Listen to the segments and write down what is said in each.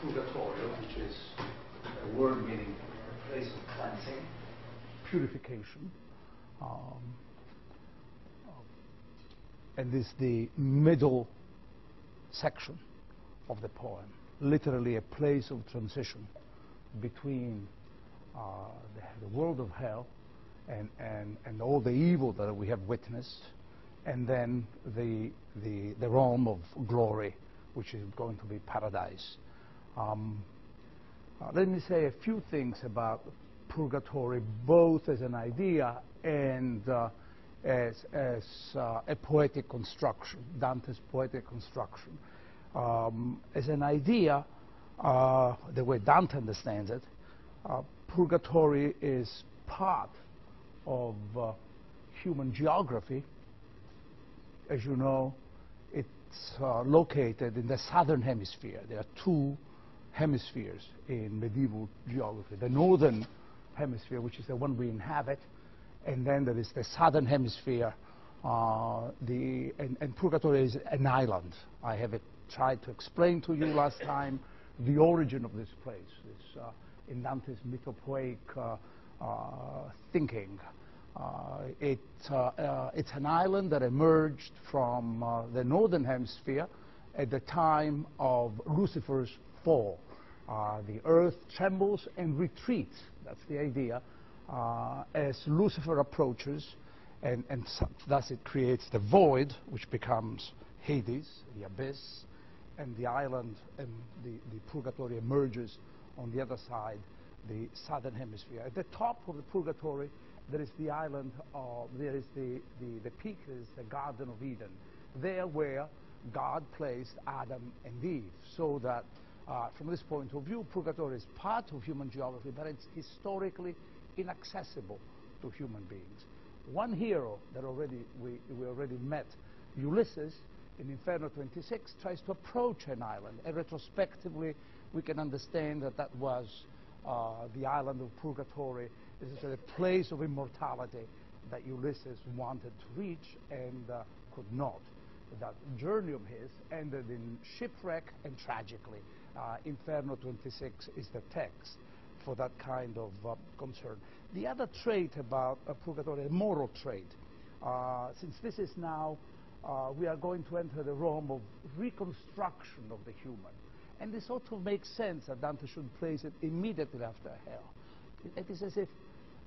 purgatorio, which is a word meaning a place of cleansing, purification, and this is the middle section of the poem, literally a place of transition between the world of hell and all the evil that we have witnessed, and then the realm of glory, which is going to be paradise. Let me say a few things about purgatory, both as an idea and as a poetic construction, Dante's poetic construction. As an idea, the way Dante understands it, purgatory is part of human geography. As you know, it's located in the southern hemisphere. There are two hemispheres in medieval geography. The northern hemisphere, which is the one we inhabit, and then there is the southern hemisphere. And purgatory is an island. I have tried to explain to you last time the origin of this place. It's in Dante's mythopoeic thinking. It's an island that emerged from the northern hemisphere at the time of Lucifer's fall. The earth trembles and retreats, that's the idea, as Lucifer approaches, and thus it creates the void, which becomes Hades, the abyss, and the island and the purgatory emerges on the other side, the southern hemisphere. At the top of the purgatory, there is the island of, there is the peak, is the Garden of Eden, there where God placed Adam and Eve, so that from this point of view, purgatory is part of human geography, but it's historically inaccessible to human beings. One hero that we already met, Ulysses, in Inferno 26, tries to approach an island, and retrospectively we can understand that that was the island of purgatory. This is a place of immortality that Ulysses wanted to reach and could not. That journey of his ended in shipwreck and tragically. Inferno 26 is the text for that kind of concern. The other trait about purgatory, a moral trait, since this is now, we are going to enter the realm of reconstruction of the human. And this sort of makes sense that Dante should place it immediately after hell. It is as if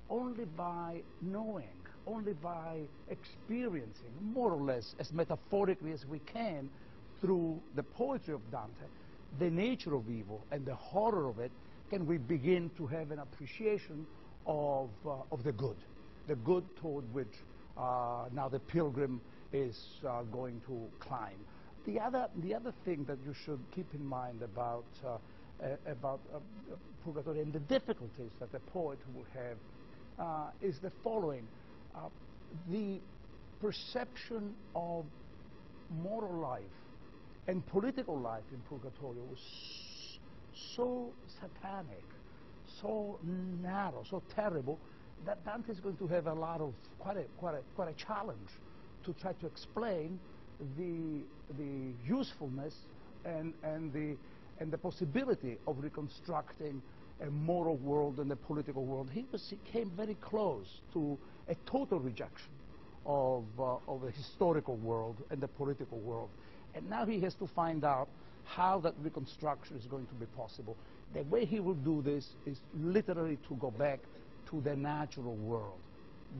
only by knowing, only by experiencing, more or less as metaphorically as we can, through the poetry of Dante, the nature of evil and the horror of it, can we begin to have an appreciation of the good toward which now the pilgrim is going to climb. The other thing that you should keep in mind about purgatory and the difficulties that the poet will have is the following. The perception of moral life and political life in purgatory was so satanic, so narrow, so terrible, that Dante is going to have a lot of quite a challenge to try to explain the usefulness and the possibility of reconstructing a moral world and a political world. He came very close to a total rejection of the historical world and the political world. And now he has to find out how that reconstruction is going to be possible. The way he will do this is literally to go back to the natural world.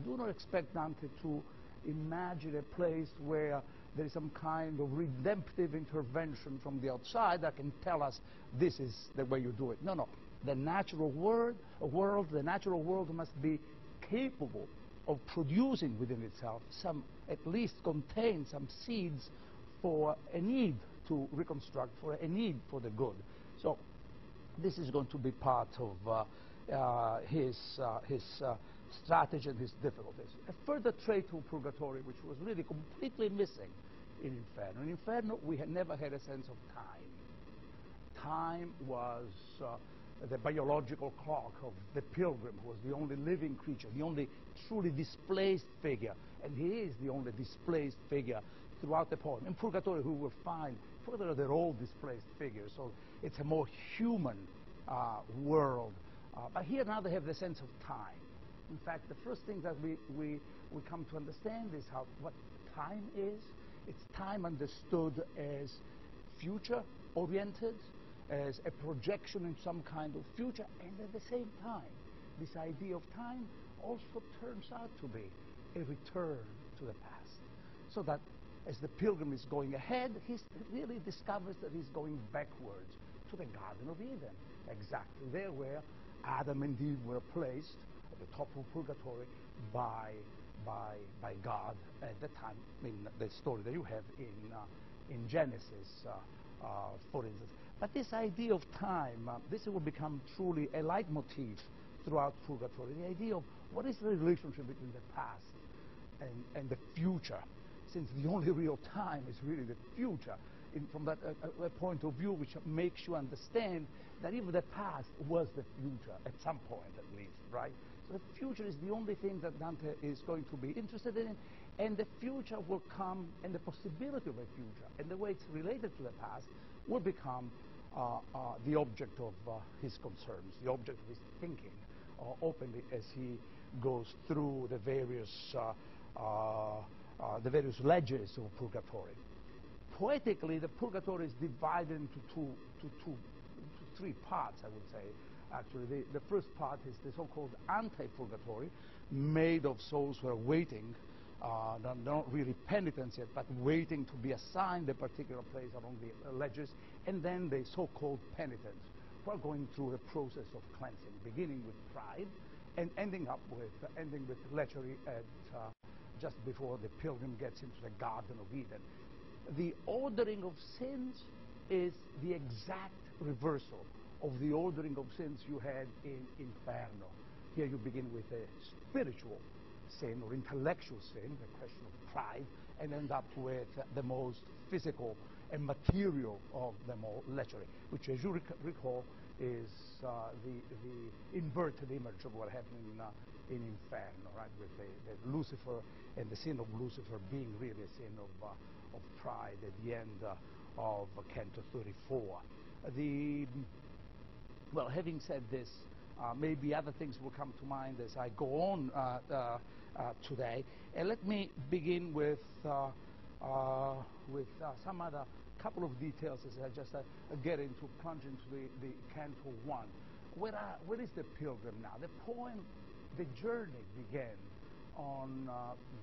Do not expect Dante to imagine a place where there is some kind of redemptive intervention from the outside that can tell us this is the way you do it. No, no. The natural world must be capable of producing within itself some, at least contain some seeds for a need to reconstruct, for a need for the good. So this is going to be part of his strategy and his difficulties. A further trait of purgatory, which was really completely missing in Inferno. In Inferno, we had never had a sense of time. Time was the biological clock of the pilgrim, who was the only living creature, the only truly displaced figure, and he is the only displaced figure throughout the poem. In Purgatory, we will find, Purgatory, they're all displaced figures, so it's a more human world. But here now they have the sense of time. In fact, the first thing that we come to understand is what time is. It's time understood as future-oriented, as a projection in some kind of future, and at the same time, this idea of time also turns out to be a return to the past. So that as the pilgrim is going ahead, he really discovers that he's going backwards to the Garden of Eden, exactly there where Adam and Eve were placed at the top of Purgatory by God at the time, in the story that you have in Genesis, for instance. But this idea of time, this will become truly a leitmotif throughout Purgatory, the idea of what is the relationship between the past and the future, since the only real time is really the future. From that a point of view which makes you understand that even the past was the future at some point at least, right? So the future is the only thing that Dante is going to be interested in, and the future will come, and the possibility of a future and the way it's related to the past will become the object of his concerns, the object of his thinking openly as he goes through the various ledges of Purgatory. Poetically, the Purgatory is divided into three parts, I would say. Actually, the first part is the so-called anti-Purgatory, made of souls who are waiting, not really penitents yet, but waiting to be assigned a particular place along the ledges, and then the so-called penitents, who are going through a process of cleansing, beginning with pride and ending with lechery at just before the pilgrim gets into the Garden of Eden. The ordering of sins is the exact reversal of the ordering of sins you had in Inferno. Here you begin with a spiritual sin or intellectual sin, the question of pride, and end up with the most physical and material of them all, lechery, which, as you recall, is the inverted image of what happened in Inferno, right? With the Lucifer and the sin of Lucifer being really a sin of pride at the end of Canto 34. Well, having said this, maybe other things will come to mind as I go on today. And let me begin with some other couple of details as I just plunge into the Canto 1. Where is the pilgrim now? The poem, the journey began on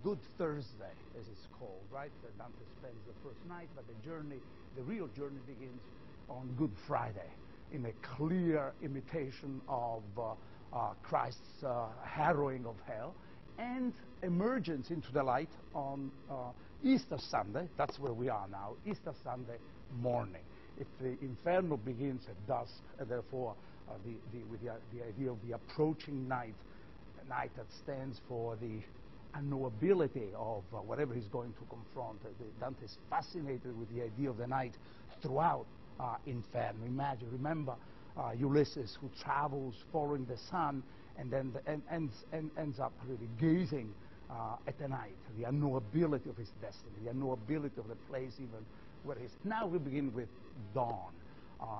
Good Thursday, as it's called, right? Dante spends the first night, but the real journey begins on Good Friday, in a clear imitation of Christ's harrowing of hell, and emergence into the light on Easter Sunday. That's where we are now, Easter Sunday morning. If the Inferno begins at dusk, and therefore with the idea of the approaching night, a night that stands for the unknowability of whatever he's going to confront. Dante is fascinated with the idea of the night throughout Inferno. Remember Ulysses, who travels following the sun and then ends up really gazing at the night, the unknowability of his destiny, the unknowability of the place even where he is. Now we begin with dawn.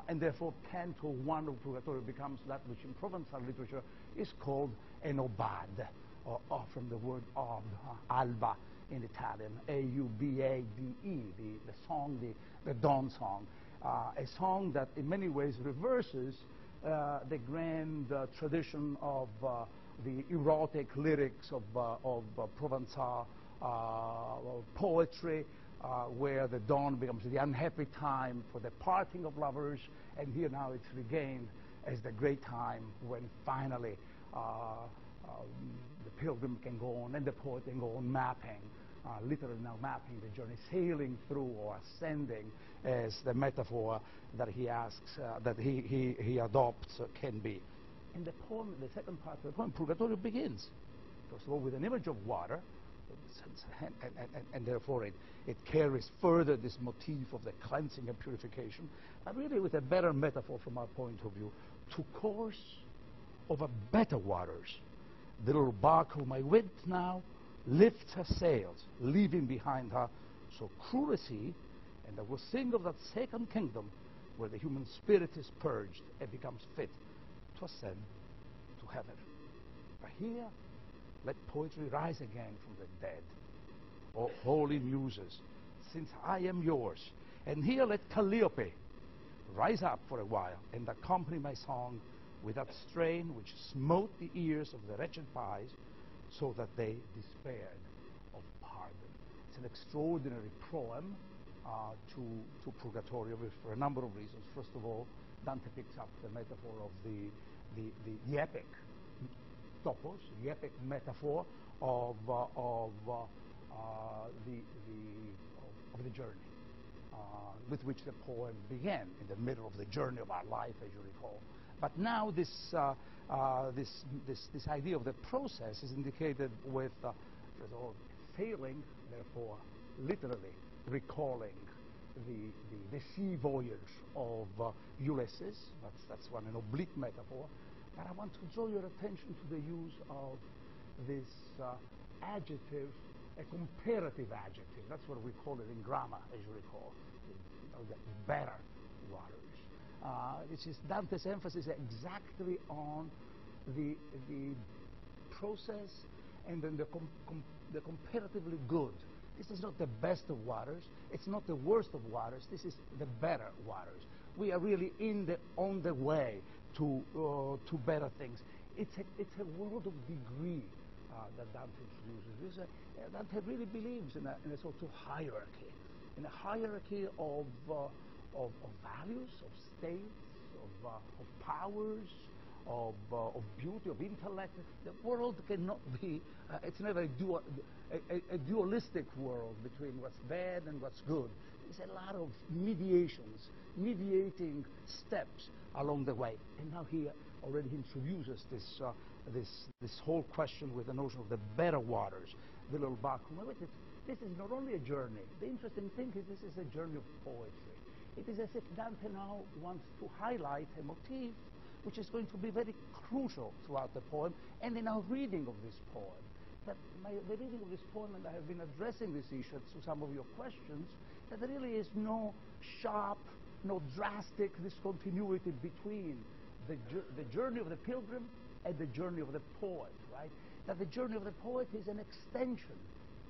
And therefore, Canto 1 of Purgatory becomes that which in Provençal literature is called an aubade, or from the word aube, alba in Italian, A-U-B-A-D-E, the song, the dawn song, a song that in many ways reverses the grand tradition of the erotic lyrics of Provençal poetry, where the dawn becomes the unhappy time for the parting of lovers, and here now it's regained as the great time when finally the pilgrim can go on and the poet can go on mapping, literally now mapping the journey, sailing through or ascending, as the metaphor that he asks, that he adopts can be. And the poem, the second part of the poem, Purgatorio, begins, first of all, with an image of water, and therefore it carries further this motif of the cleansing and purification, but really with a better metaphor from our point of view, to course over better waters. The little bark of my wit now lifts her sails, leaving behind her So cruel is he, and I will sing of that second kingdom where the human spirit is purged and becomes fit to ascend to heaven. But here, let poetry rise again from the dead. O holy muses, since I am yours. And here let Calliope rise up for a while and accompany my song with that strain which smote the ears of the wretched pies so that they despaired of pardon. It's an extraordinary poem to Purgatorio for a number of reasons. First of all, Dante picks up the metaphor of the epic topos, the epic metaphor of the journey with which the poem began, in the middle of the journey of our life, as you recall. But now this idea of the process is indicated with first of all, sailing, therefore literally recalling the sea voyage of Ulysses. That's one, an oblique metaphor. But I want to draw your attention to the use of this adjective, a comparative adjective. That's what we call it in grammar, as you recall. The better waters. Which is Dante's emphasis exactly on the process and then the comparatively good. This is not the best of waters. It's not the worst of waters. This is the better waters. We are really on the way to better things. It's a world of degree that Dante introduces. Dante really believes in a sort of hierarchy, in a hierarchy of values, of states, of powers, of beauty, of intellect. The world cannot be, it's never a dualistic world between what's bad and what's good. There's a lot of mediating steps along the way. And now he already introduces this whole question with the notion of the better waters, the little bark. This is not only a journey. The interesting thing is this is a journey of poetry. It is as if Dante now wants to highlight a motif which is going to be very crucial throughout the poem and in our reading of this poem. That the reading of this poem, and I have been addressing this issue to some of your questions, that there really is no sharp, no drastic discontinuity between the journey of the pilgrim and the journey of the poet, right? That the journey of the poet is an extension.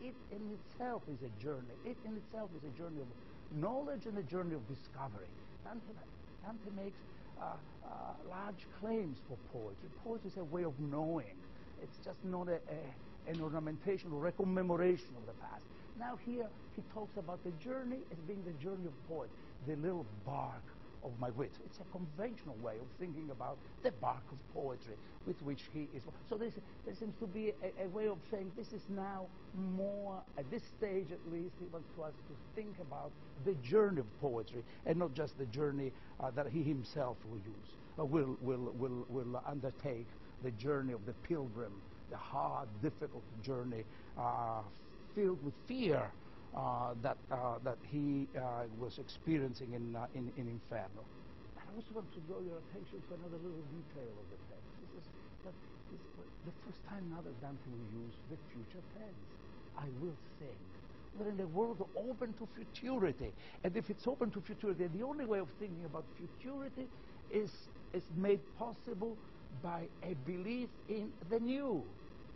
It in itself is a journey. It in itself is a journey of knowledge and a journey of discovery. Dante makes large claims for poetry. Poetry is a way of knowing. It's just not an ornamentation or a commemoration of the past. Now here he talks about the journey as being the journey of poet, the little bark of my wit. It's a conventional way of thinking about the bark of poetry with which he is. So there seems to be a way of saying this is now more, at this stage at least, he wants us to think about the journey of poetry and not just the journey that he himself will undertake, the journey of the pilgrim, the hard, difficult journey filled with fear that he was experiencing in Inferno. I also want to draw your attention to another little detail of the text. This is the first time now that Dante will use the future tense. I will sing. We're in a world open to futurity. And if it's open to futurity, the only way of thinking about futurity is made possible by a belief in the new.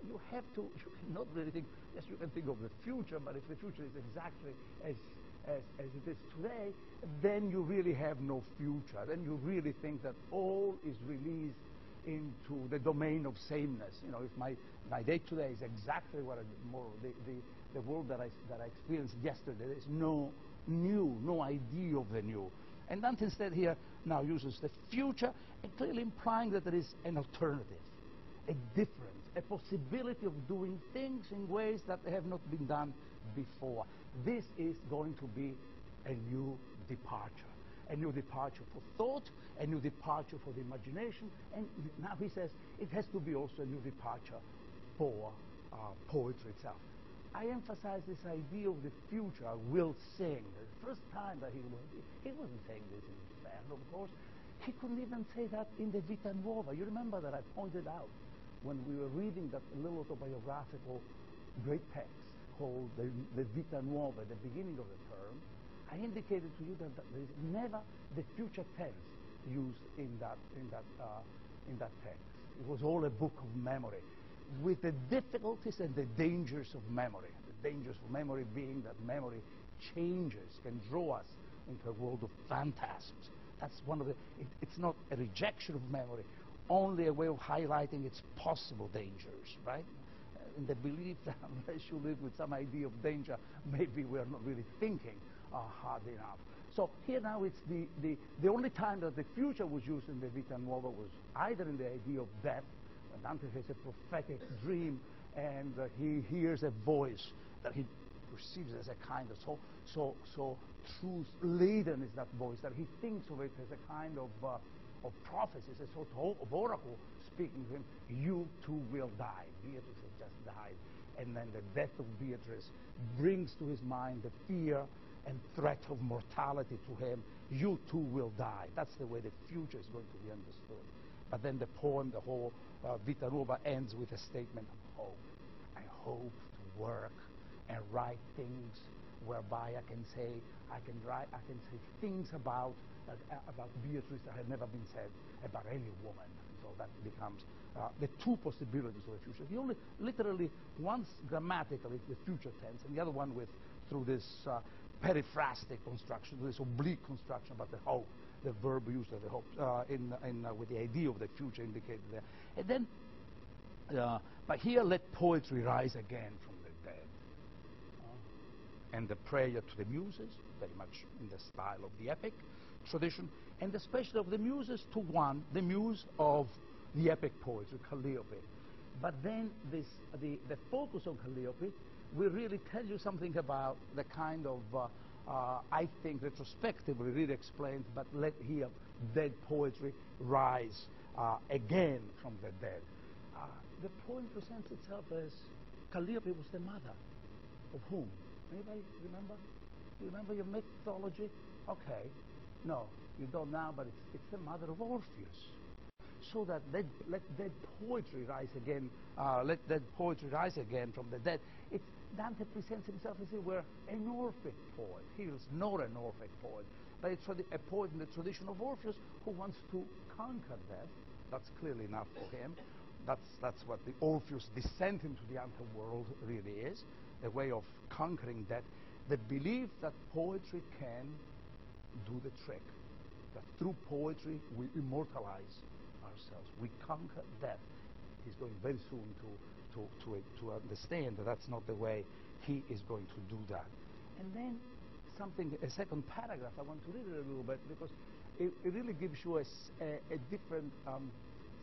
You cannot really think, yes, you can think of the future, but if the future is exactly as it is today, then you really have no future. Then you really think that all is released into the domain of sameness. You know, if my day today is exactly what the world that I experienced yesterday, there's no new, no idea of the new. And Dante instead here now uses the future, and clearly implying that there is an alternative, a difference, a possibility of doing things in ways that have not been done before. This is going to be a new departure for thought, a new departure for the imagination, and now he says it has to be also a new departure for poetry itself. I emphasize this idea of the future. I will sing. The first time that he wasn't saying this in Inferno, of course. He couldn't even say that in the Vita Nuova. You remember that I pointed out when we were reading that little autobiographical great text called the Vita Nuova, the beginning of the term, I indicated to you that there is never the future tense used in that text. It was all a book of memory, with the difficulties and the dangers of memory. The dangers of memory being that memory changes, can draw us into a world of phantasms. That's one of the, it's not a rejection of memory, only a way of highlighting its possible dangers, right? In the belief that unless you live with some idea of danger, maybe we're not really thinking hard enough. So here now it's the only time that the future was used in the Vita Nuova was either in the idea of death, when Dante has a prophetic dream and he hears a voice that he perceives as a kind of so truth-laden is that voice that he thinks of it as a kind of prophecy, as a sort of oracle speaking to him. You too will die. Beatrice has just died. And then the death of Beatrice brings to his mind the fear and threat of mortality to him. You too will die. That's the way the future is going to be understood. But then the poem, the whole Vita Nuova, ends with a statement of hope. I hope to work and write things whereby I can say things about Beatrice that had never been said about any woman. So that becomes the two possibilities of the future. The only, literally, once grammatically the future tense, and the other one through this periphrastic construction, this oblique construction about the hope, the verb used as the hope, with the idea of the future indicated there. And then, but here, let poetry rise again from the dead. And the prayer to the muses, very much in the style of the epic tradition, and especially of the muses to one, the muse of the epic poetry, Calliope. But then the focus on Calliope will really tell you something about the kind of, I think, retrospectively really explains, but let here dead poetry rise again from the dead. The poem presents itself as Calliope was the mother of whom? Anybody remember? You remember your mythology? Okay. No, you don't now, but it's the mother of Orpheus. So that let dead poetry rise again. Let dead poetry rise again from the dead. Dante presents himself as if he were an Orphic poet. He is not an Orphic poet, but it's a poet in the tradition of Orpheus who wants to conquer death. That's clearly enough for him. That's what the Orpheus descent into the underworld really is, a way of conquering death. The belief that poetry can do the trick, that through poetry we immortalize ourselves, we conquer death. He's going very soon to understand that that's not the way he is going to do that. And then a second paragraph, I want to read it a little bit because it really gives you a different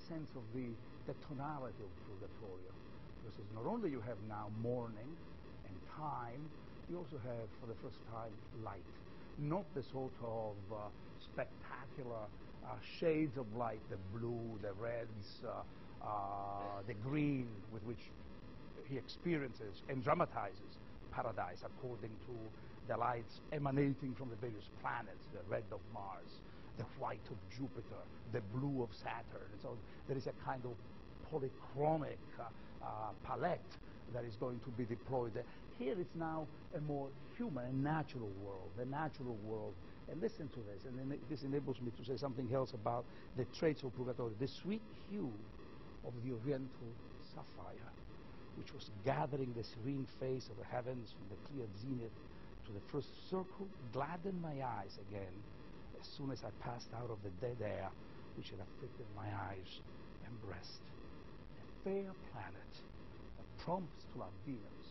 sense of the tonality of Purgatorio. Because not only you have now mourning and time, you also have, for the first time, light. Not the sort of spectacular shades of light, the blue, the reds, the green, with which he experiences and dramatizes paradise according to the lights emanating from the various planets, the red of Mars, the white of Jupiter, the blue of Saturn. And so there is a kind of polychromic palette that is going to be deployed there. Here it's now a more human and natural world, the natural world. And listen to this, and then this enables me to say something else about the traits of Purgatorio. The sweet hue of the oriental sapphire, which was gathering the serene face of the heavens from the clear zenith to the first circle, gladdened my eyes again as soon as I passed out of the dead air which had afflicted my eyes and breast. A fair planet that prompts to love Venus,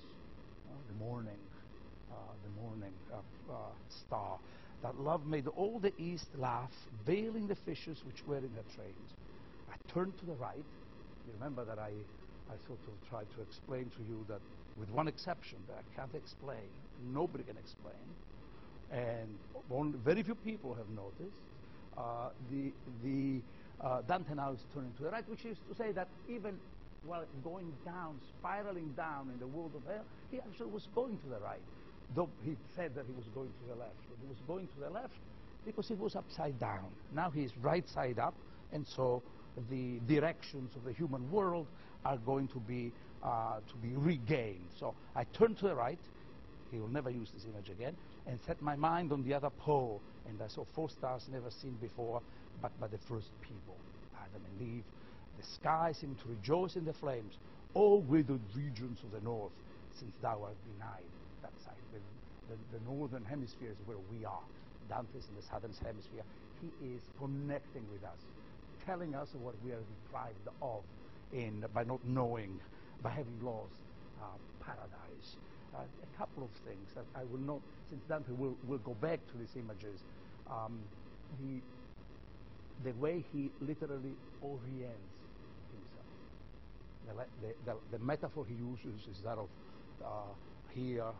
the morning star, that love made all the east laugh, veiling the fishes which were in her trains. I turned to the right. You remember that I sort of tried to explain to you that, with one exception that I can't explain, nobody can explain, and only very few people have noticed, Dante now is turning to the right, which is to say that even while going down, spiraling down in the world of hell, he actually was going to the right. Though he said that he was going to the left. But he was going to the left because he was upside down. Now he is right side up, and so the directions of the human world are going to be to be regained. So I turn to the right. He will never use this image again, and set my mind on the other pole, and I saw 4 stars never seen before, but by the first people, Adam and Eve. The sky seemed to rejoice in the flames. O withered regions of the north, since thou art denied that side. The northern hemisphere is where we are. Dante's in the southern hemisphere. He is connecting with us, telling us what we are deprived of by not knowing, by having lost paradise. A couple of things that I will not, since Dante will go back to these images, the way he literally orients himself. The metaphor he uses is that of here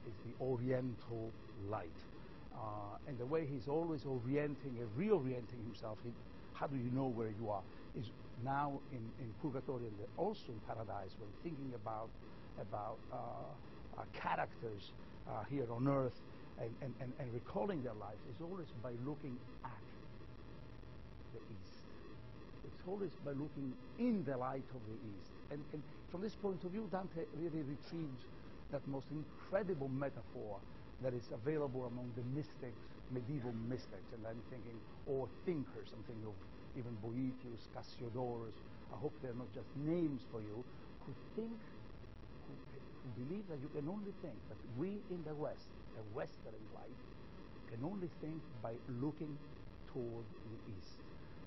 is the oriental light. And the way he's always orienting and reorienting himself, how do you know where you are, is now in Purgatory and also in Paradise, when thinking about characters here on earth and recalling their lives, is always by looking at the East. It's always by looking in the light of the East. And from this point of view, Dante really retrieves that most incredible metaphor that is available among the mystics, medieval mystics. And I'm thinking, or thinkers, I'm thinking of even Boethius, Cassiodorus. I hope they're not just names for you, who think, who believe that you can only think, that we in the West, a Western life, can only think by looking toward the East.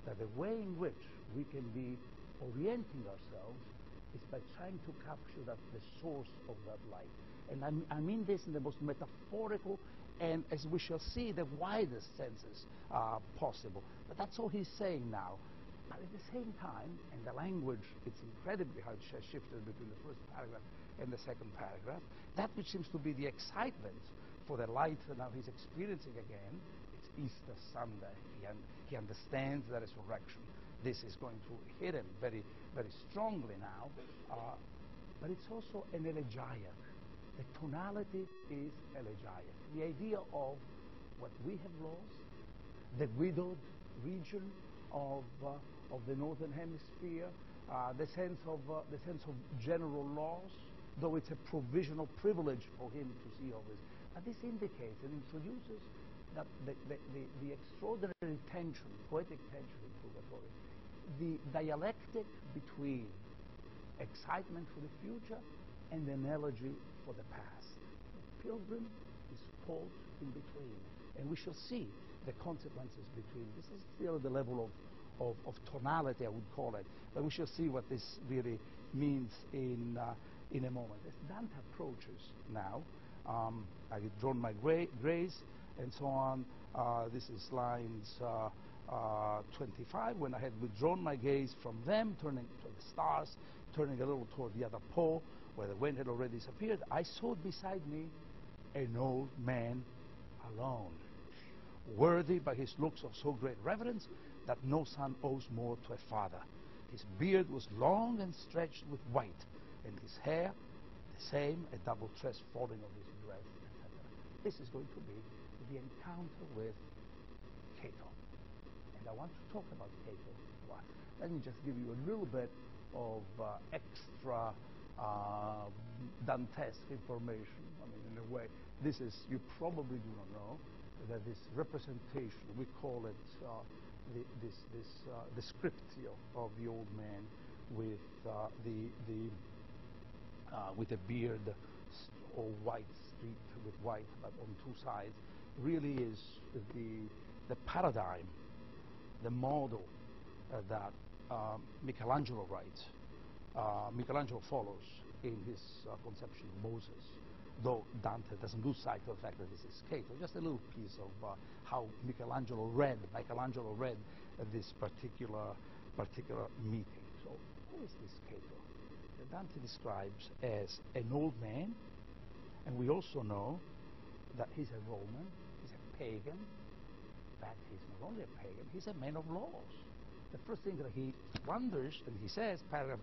That the way in which we can be orienting ourselves is by trying to capture the source of that light. And I mean this in the most metaphorical and, as we shall see, the widest senses possible. But that's all he's saying now. But at the same time, and the language, it's incredibly how it has shifted between the first paragraph and the second paragraph, that which seems to be the excitement for the light that now he's experiencing again, it's Easter Sunday. He understands the resurrection. This is going to hit him very, very strongly now. But it's also an elegiac. The tonality is elegiac. The idea of what we have lost, the widowed region of the northern hemisphere, the sense of general loss, though it's a provisional privilege for him to see all this. But this indicates and introduces that the extraordinary tension, poetic tension in Purgatory, the dialectic between excitement for the future and an elegy for the past. The pilgrim is caught in between, and we shall see the consequences between. This is still at the level of tonality, I would call it, but we shall see what this really means in a moment. As Dante approaches now, I've drawn my grays and so on. This is lines 25, when I had withdrawn my gaze from them, turning to the stars, turning a little toward the other pole, where the wind had already disappeared, I saw beside me an old man alone, worthy by his looks of so great reverence that no son owes more to a father. His beard was long and stretched with white, and his hair the same, a double tress falling on his breast, etc. This is going to be the encounter with Cato. And I want to talk about Cato. Why? Let me just give you a little bit of extra Dantesque information. I mean, in a way, this is, you probably do not know, that this representation, we call it the scriptio of the old man with a beard all white, streaked with white, but on two sides, really is the paradigm, the model that Michelangelo writes. Michelangelo follows in his conception of Moses, though Dante doesn't lose sight of the fact that this is Cato. Just a little piece of how Michelangelo read this particular meeting. So, who is this Cato? That Dante describes as an old man, and we also know that he's a Roman, he's a pagan, but he's not only a pagan, he's a man of laws. The first thing that he wonders, and he says, paragraph,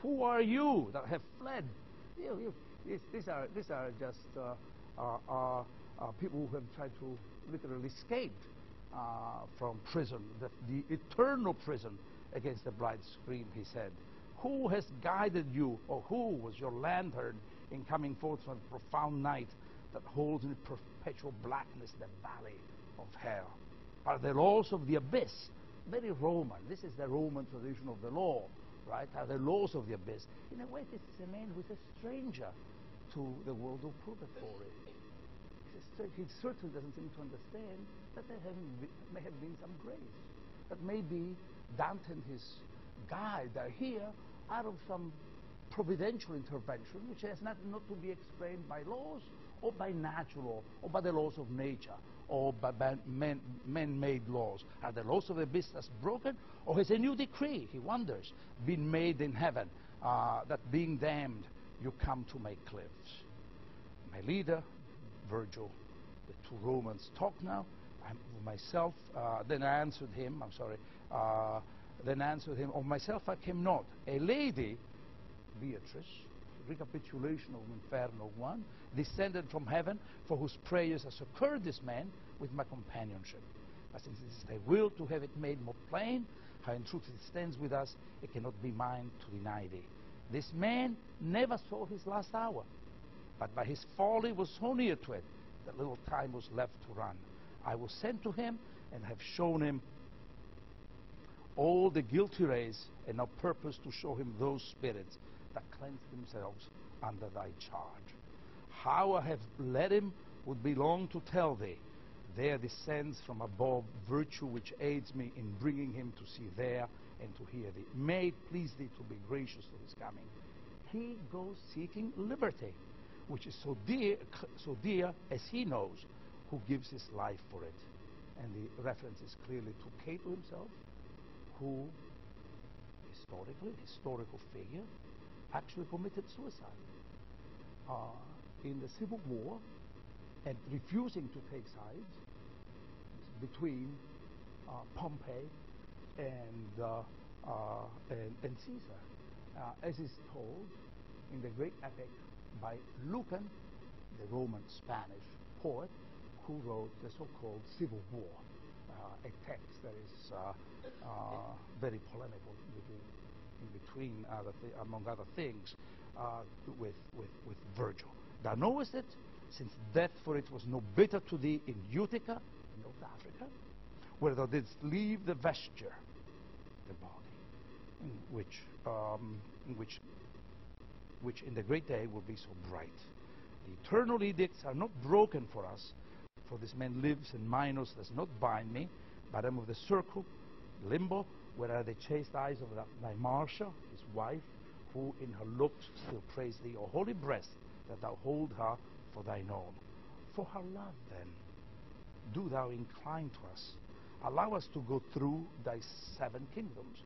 who are you that have fled? These are just people who have tried to literally escape from prison, the eternal prison against the bride's scream, he said. Who has guided you, or who was your lantern in coming forth from the profound night that holds in perpetual blackness the valley of hell? Are the laws of the abyss? Very Roman. This is the Roman tradition of the law, right? Are the laws of the abyss? In a way, this is a man who is a stranger to the world of purgatory. He certainly doesn't seem to understand that there may have been some grace. That maybe Dante and his guide are here out of some providential intervention which has not to be explained by laws or by natural or by the laws of nature or by man-made laws. Are the laws of the abyss broken, or has a new decree, he wonders, been made in heaven, that being damned you come to make cliffs? My leader, Virgil, the two Romans talk now. Myself, then I answered him, of myself I came not. A lady, Beatrice, recapitulation of Inferno 1, descended from heaven, for whose prayers I succored this man with my companionship. But since it is thy will to have it made more plain, how in truth it stands with us, it cannot be mine to deny thee. This man never saw his last hour, but by his folly was so near to it that little time was left to run. I was sent to him and have shown him all the guilty race, and now purpose to show him those spirits that cleanse themselves under thy charge. How I have led him would be long to tell thee. There descends from above virtue which aids me in bringing him to see there and to hear thee. May it please thee to be gracious to his coming. He goes seeking liberty, which is so dear as he knows, who gives his life for it. And the reference is clearly to Cato himself, who historical figure, actually committed suicide in the Civil War, and refusing to take sides between Pompey and Caesar, as is told in the great epic by Lucan, the Roman Spanish poet, who wrote the so-called Civil War, a text that is very polemical among other things, with Virgil. Thou knowest it, since death for it was no bitter to thee in Utica, in North Africa, where thou didst leave the vesture, the body, which in the great day will be so bright. The eternal edicts are not broken for us, for this man lives, and Minos does not bind me, but I am of the circle, limbo, where are the chaste eyes of thy Marcia, his wife, who in her looks still praise thee, O holy breast, that thou hold her for thine own. For her love, then, do thou incline to us. Allow us to go through thy 7 kingdoms.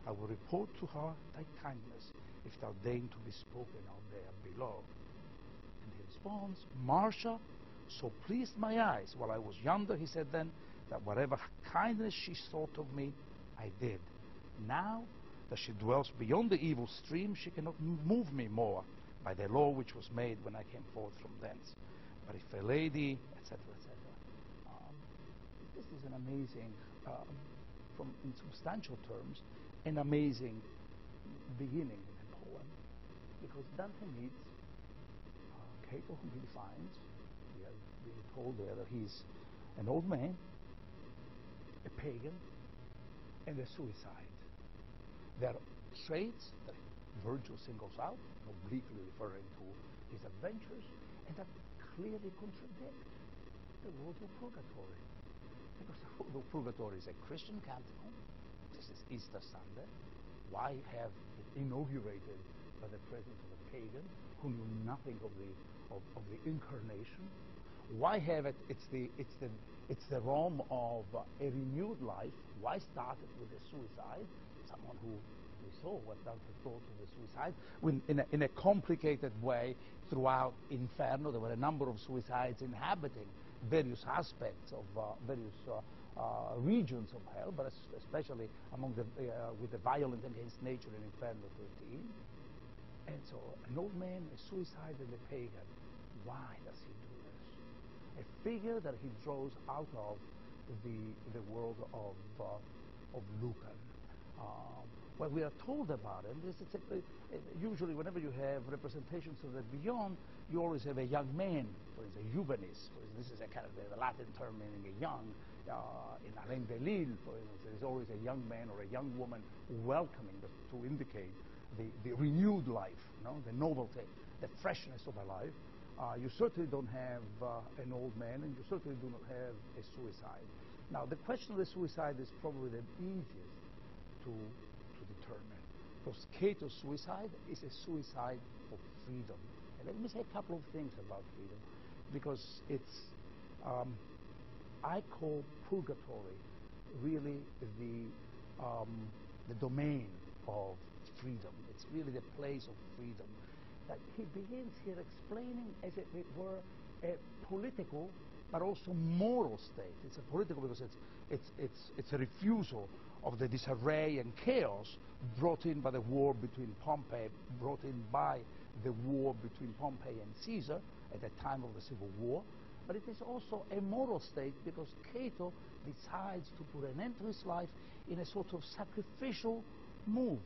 I will report to her thy kindness, if thou deign to be spoken of there below. And he responds, Marcia, so pleased my eyes while I was yonder, he said then, that whatever kindness she sought of me, I did. Now that she dwells beyond the evil stream, she cannot move me more by the law which was made when I came forth from thence. But if a lady, etc., etc., this is an amazing, in substantial terms, an amazing beginning in the poem, because Dante meets Cato, whom he defines. We are being told there that he's an old man, a pagan, and a suicide. There are traits that Virgil singles out, obliquely referring to his adventures, and that clearly contradict the world of purgatory. Because the world of purgatory is a Christian canticle. This is Easter Sunday. Why have it inaugurated by the presence of a pagan who knew nothing of the incarnation? Why have it? It's the realm of a renewed life. Why start it with a suicide? Someone who we saw what Dante thought of the suicide. In a complicated way, throughout Inferno, there were a number of suicides inhabiting various aspects of various regions of hell, but especially among with the violence against nature in Inferno 13. And so, an old man, a suicide, and a pagan. Why does he do this? A figure that he draws out of the world of Lucan. What we are told about him is usually whenever you have representations of the beyond, you always have a young man, for instance, a juvenis. This is a kind of the Latin term meaning a young. In Alain Delille, for instance, there is always a young man or a young woman welcoming to indicate the renewed life, the novelty, the freshness of a life. You certainly don't have an old man, and you certainly do not have a suicide. Now, the question of the suicide is probably the easiest to determine, because Cato's suicide is a suicide for freedom. And let me say a couple of things about freedom, because it's, I call purgatory really the domain of freedom. It's really the place of freedom. That he begins here explaining as if it were a political but also moral state. It's a political because it's a refusal of the disarray and chaos brought in by the war between Pompey, brought in by the war between Pompey and Caesar at the time of the Civil War. But it is also a moral state because Cato decides to put an end to his life in a sort of sacrificial move,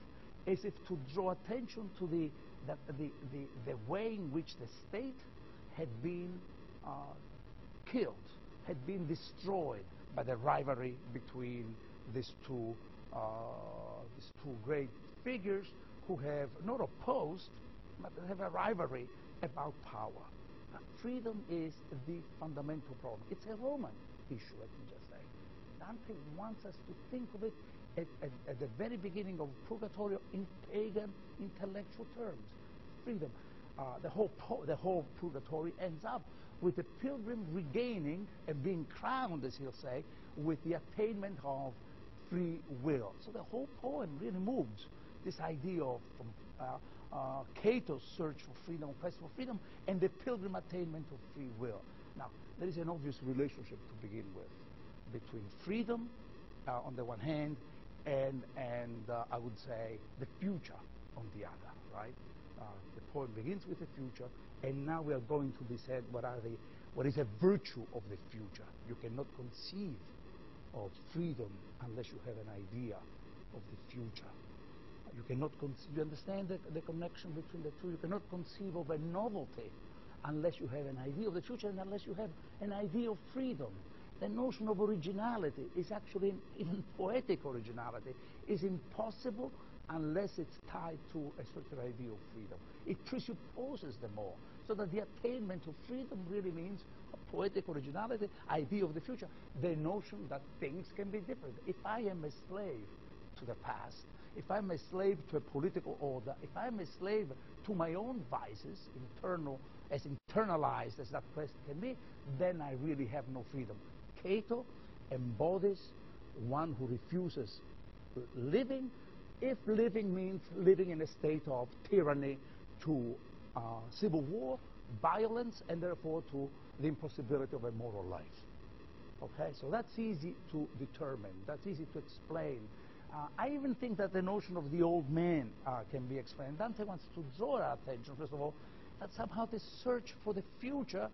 as if to draw attention to the way in which the state had been killed, had been destroyed by the rivalry between these two great figures who have not opposed, but have a rivalry about power. Freedom is the fundamental problem. It's a Roman issue, let me just say. Dante wants us to think of it at the very beginning of Purgatorio in pagan intellectual terms. Freedom. The whole Purgatory ends up with the pilgrim regaining and being crowned, as he'll say, with the attainment of free will. So the whole poem really moves this idea of Cato's search for freedom, quest for freedom, and the pilgrim attainment of free will. Now, there is an obvious relationship to begin with between freedom on the one hand and I would say the future on the other, right? The poem begins with the future, and now we are going to decide what is a virtue of the future. You cannot conceive of freedom unless you have an idea of the future. You cannot you understand the connection between the two? You cannot conceive of a novelty unless you have an idea of the future and unless you have an idea of freedom. The notion of originality is actually, even poetic originality, is impossible unless it's tied to a certain idea of freedom. It presupposes them all. So that the attainment of freedom really means a poetic originality, idea of the future, the notion that things can be different. If I am a slave to the past, if I'm a slave to a political order, if I'm a slave to my own vices, as internalized as that quest can be, then I really have no freedom. Cato embodies one who refuses living, if living means living in a state of tyranny to civil war, violence, and therefore to the impossibility of a moral life. Okay, so that's easy to determine, that's easy to explain. I even think that the notion of the old man can be explained. Dante wants to draw our attention, first of all, that somehow this search for the future,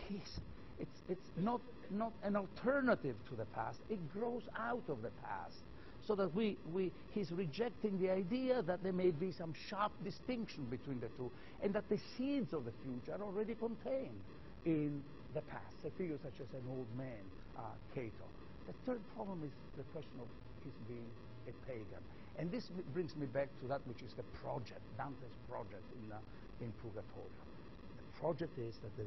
it's not an alternative to the past. It grows out of the past. So that he's rejecting the idea that there may be some sharp distinction between the two, and that the seeds of the future are already contained in the past. A figure such as an old man, Cato. The third problem is the question of his being a pagan. And this brings me back to that which is the project, Dante's project in Purgatorio. The project is that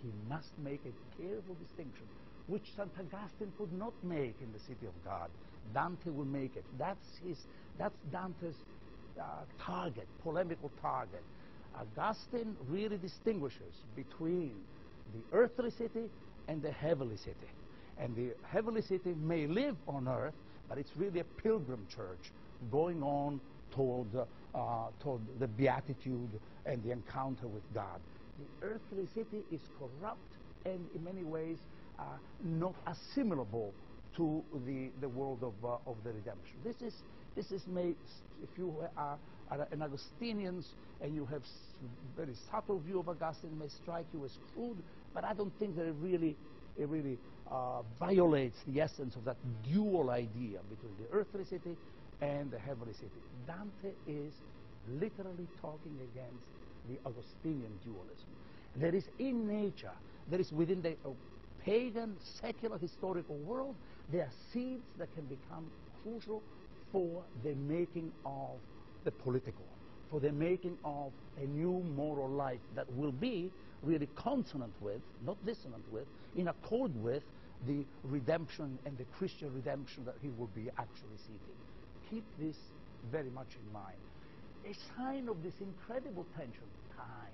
he must make a careful distinction, which St. Augustine could not make in the City of God. Dante will make it. That's Dante's target, polemical target. Augustine really distinguishes between the earthly city and the heavenly city. And the heavenly city may live on earth, but it's really a pilgrim church going on toward the beatitude and the encounter with God. The earthly city is corrupt and in many ways not assimilable to the world of the redemption. This is made, if you are an Augustinian and you have very subtle view of Augustine, it may strike you as crude, but I don't think that it really it really violates the essence of that dual idea between the earthly city and the heavenly city. Dante is literally talking against the Augustinian dualism. There is in nature, there is within the pagan, secular, historical world, there are seeds that can become crucial for the making of the political, for the making of a new moral life that will be really consonant with, not dissonant with, in accord with the redemption and the Christian redemption that he will be actually seeking. Keep this very much in mind. A sign of this incredible tension, time,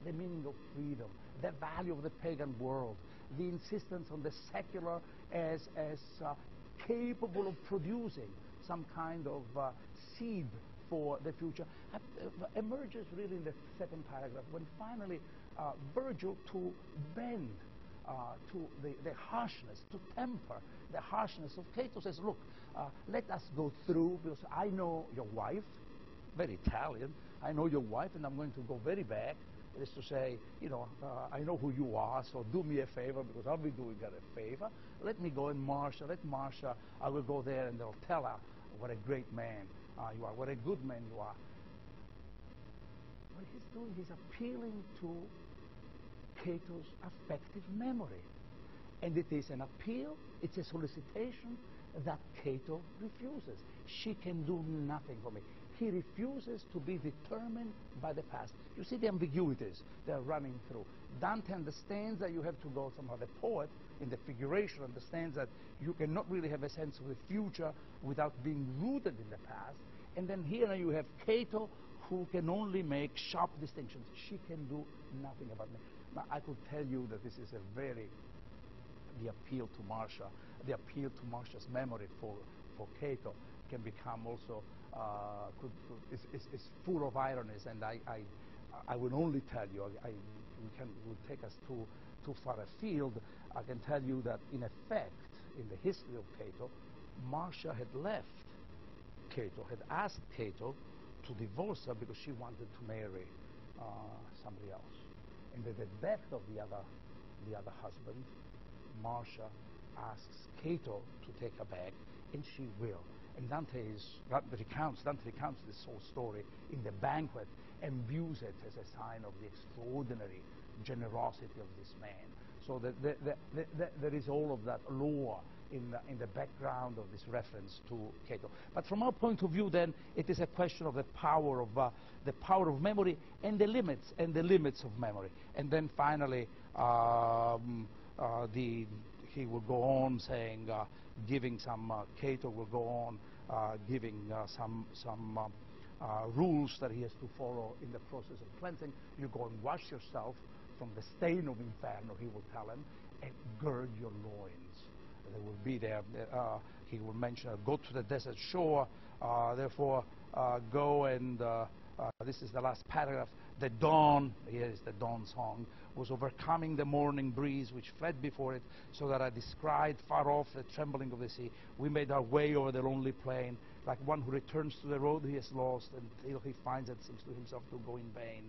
the meaning of freedom, the value of the pagan world, the insistence on the secular as capable of producing some kind of seed for the future, emerges really in the second paragraph, when finally Virgil, to bend to the harshness, to temper the harshness of Cato, says, look, let us go through, because I know your wife, very Italian, I know your wife, and I'm going to go very back. It is to say, you know, I know who you are, so do me a favor, because I'll be doing her a favor. Let me go and let Marcia, I will go there and they'll tell her what a great man you are, what a good man you are. What he's doing, he's appealing to Cato's affective memory. And it is an appeal, it's a solicitation that Cato refuses. She can do nothing for me. He refuses to be determined by the past. You see the ambiguities they're running through. Dante understands that you have to go somehow. The poet, in the figuration, understands that you cannot really have a sense of the future without being rooted in the past. And then here you have Cato, who can only make sharp distinctions. She can do nothing about me. Now, I could tell you that this is the appeal to Marcia, the appeal to Marcia's memory for Cato can become also, is full of ironies, and I will only tell you, would take us too far afield. I can tell you that in effect, in the history of Cato, Marcia had left Cato, had asked Cato to divorce her because she wanted to marry somebody else. And at the death of the other husband, Marcia asks Cato to take her back, and she will. And Dante recounts this whole story in the banquet and views it as a sign of the extraordinary generosity of this man. So there is all of that lore in the background of this reference to Cato. But from our point of view, then, it is a question of the power of memory and the limits of memory. And then finally, he will go on saying, giving some, Cato will go on giving some rules that he has to follow in the process of cleansing. You go and wash yourself from the stain of Inferno, he will tell him, and gird your loins. They will be there. He will mention, go to the desert shore, therefore go and, this is the last paragraph, the dawn, here is the dawn song, was overcoming the morning breeze which fled before it, so that I descried far off the trembling of the sea. We made our way over the lonely plain, like one who returns to the road he has lost, until he finds it seems to himself to go in vain.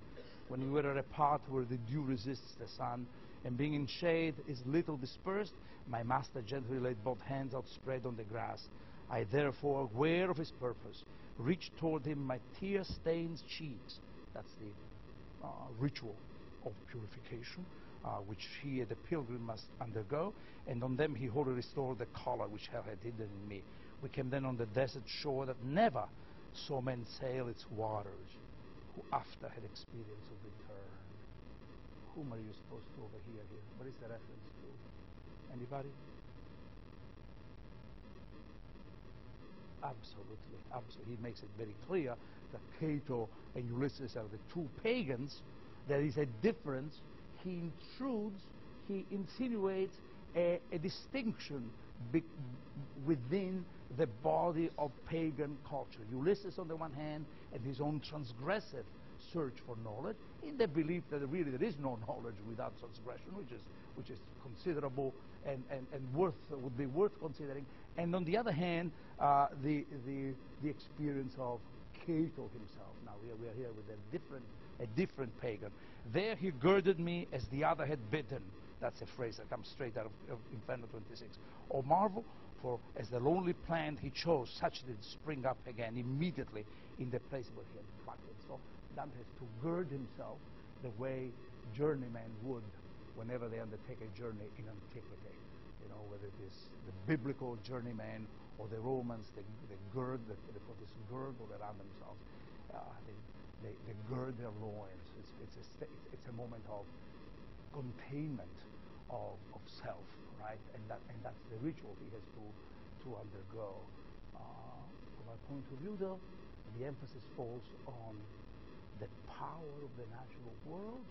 When we were at a part where the dew resists the sun, and being in shade is little dispersed, my master gently laid both hands outspread on the grass. I therefore, aware of his purpose, reached toward him my tear-stained cheeks. That's the ritual of purification, which he, the pilgrim, must undergo, and on them he wholly restored the color which hell had hidden in me. We came then on the desert shore that never saw men sail its waters, who after had experience of return. Whom are you supposed to overhear here? What is the reference to? Anybody? Absolutely, absolutely. He makes it very clear that Cato and Ulysses are the two pagans. There is a difference. He intrudes, he insinuates a distinction within the body of pagan culture. Ulysses on the one hand, and his own transgressive search for knowledge, in the belief that really there is no knowledge without transgression, which is considerable and would be worth considering. And on the other hand, the experience of Cato himself. Now we are here with a different pagan. There he girded me as the other had bidden. That's a phrase that comes straight out of Inferno 26. Or marvel, for as the lonely plant he chose, such did spring up again immediately in the place where he had plucked it. So Dante has to gird himself the way journeymen would whenever they undertake a journey in antiquity. You know, whether it is the biblical journeymen or the Romans, they put this girdle around themselves. They gird their loins. It's a moment of containment of self, right? And that's the ritual he has to undergo. From my point of view, though, the emphasis falls on the power of the natural world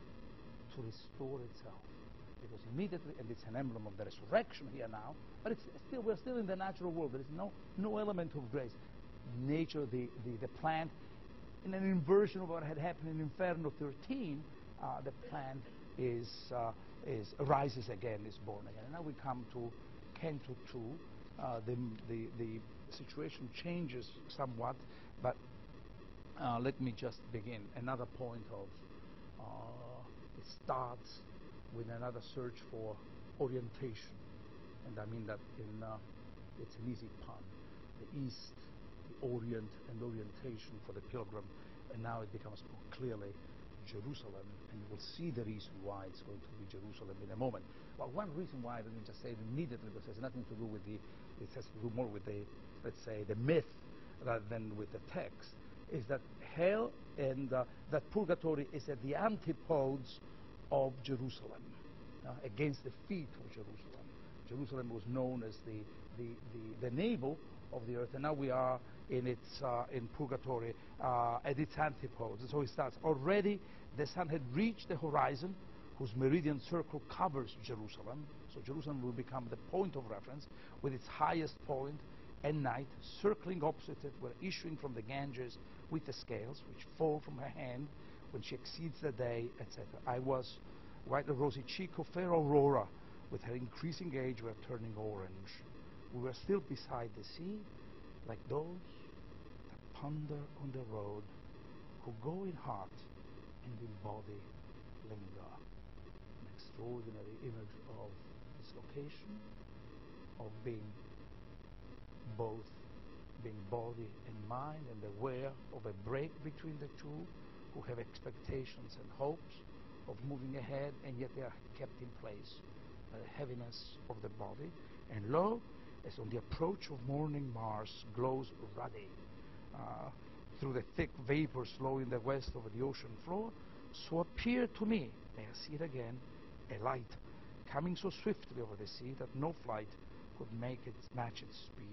to restore itself. Because immediately, and it's an emblem of the resurrection here now, but we're still in the natural world. There is no element of grace. Nature, the plant, in an inversion of what had happened in Inferno 13, the plant rises again, is born again. And now we come to Canto 2. The situation changes somewhat, but let me just begin. Another point of it starts with another search for orientation, and I mean that it's an easy pun. The East, the Orient, and orientation for the pilgrim, and now it becomes more clearly Jerusalem, and we'll see the reason why it's going to be Jerusalem in a moment. Well, one reason why, let me just say it immediately, because it has nothing to do with it has to do more with the, let's say, the myth rather than with the text, is that hell and that purgatory is at the antipodes of Jerusalem, against the feet of Jerusalem. Jerusalem was known as the navel of the earth, and now we are in purgatory at its antipodes. And so it starts. Already the sun had reached the horizon, whose meridian circle covers Jerusalem. So Jerusalem will become the point of reference with its highest point. And night, circling opposite it, were issuing from the Ganges with the scales, which fall from her hand when she exceeds the day, etc. I was, white the rosy cheek of fair Aurora, with her increasing age were turning orange. We were still beside the sea, like those that ponder on the road, who go in heart and in body linger. An extraordinary image of dislocation, of being both being body and mind, and aware of a break between the two, who have expectations and hopes of moving ahead, and yet they are kept in place by the heaviness of the body. And lo, as on the approach of morning Mars glows ruddy through the thick vapors low in the west over the ocean floor, so appeared to me, may I see it again, a light coming so swiftly over the sea that no flight could match its speed.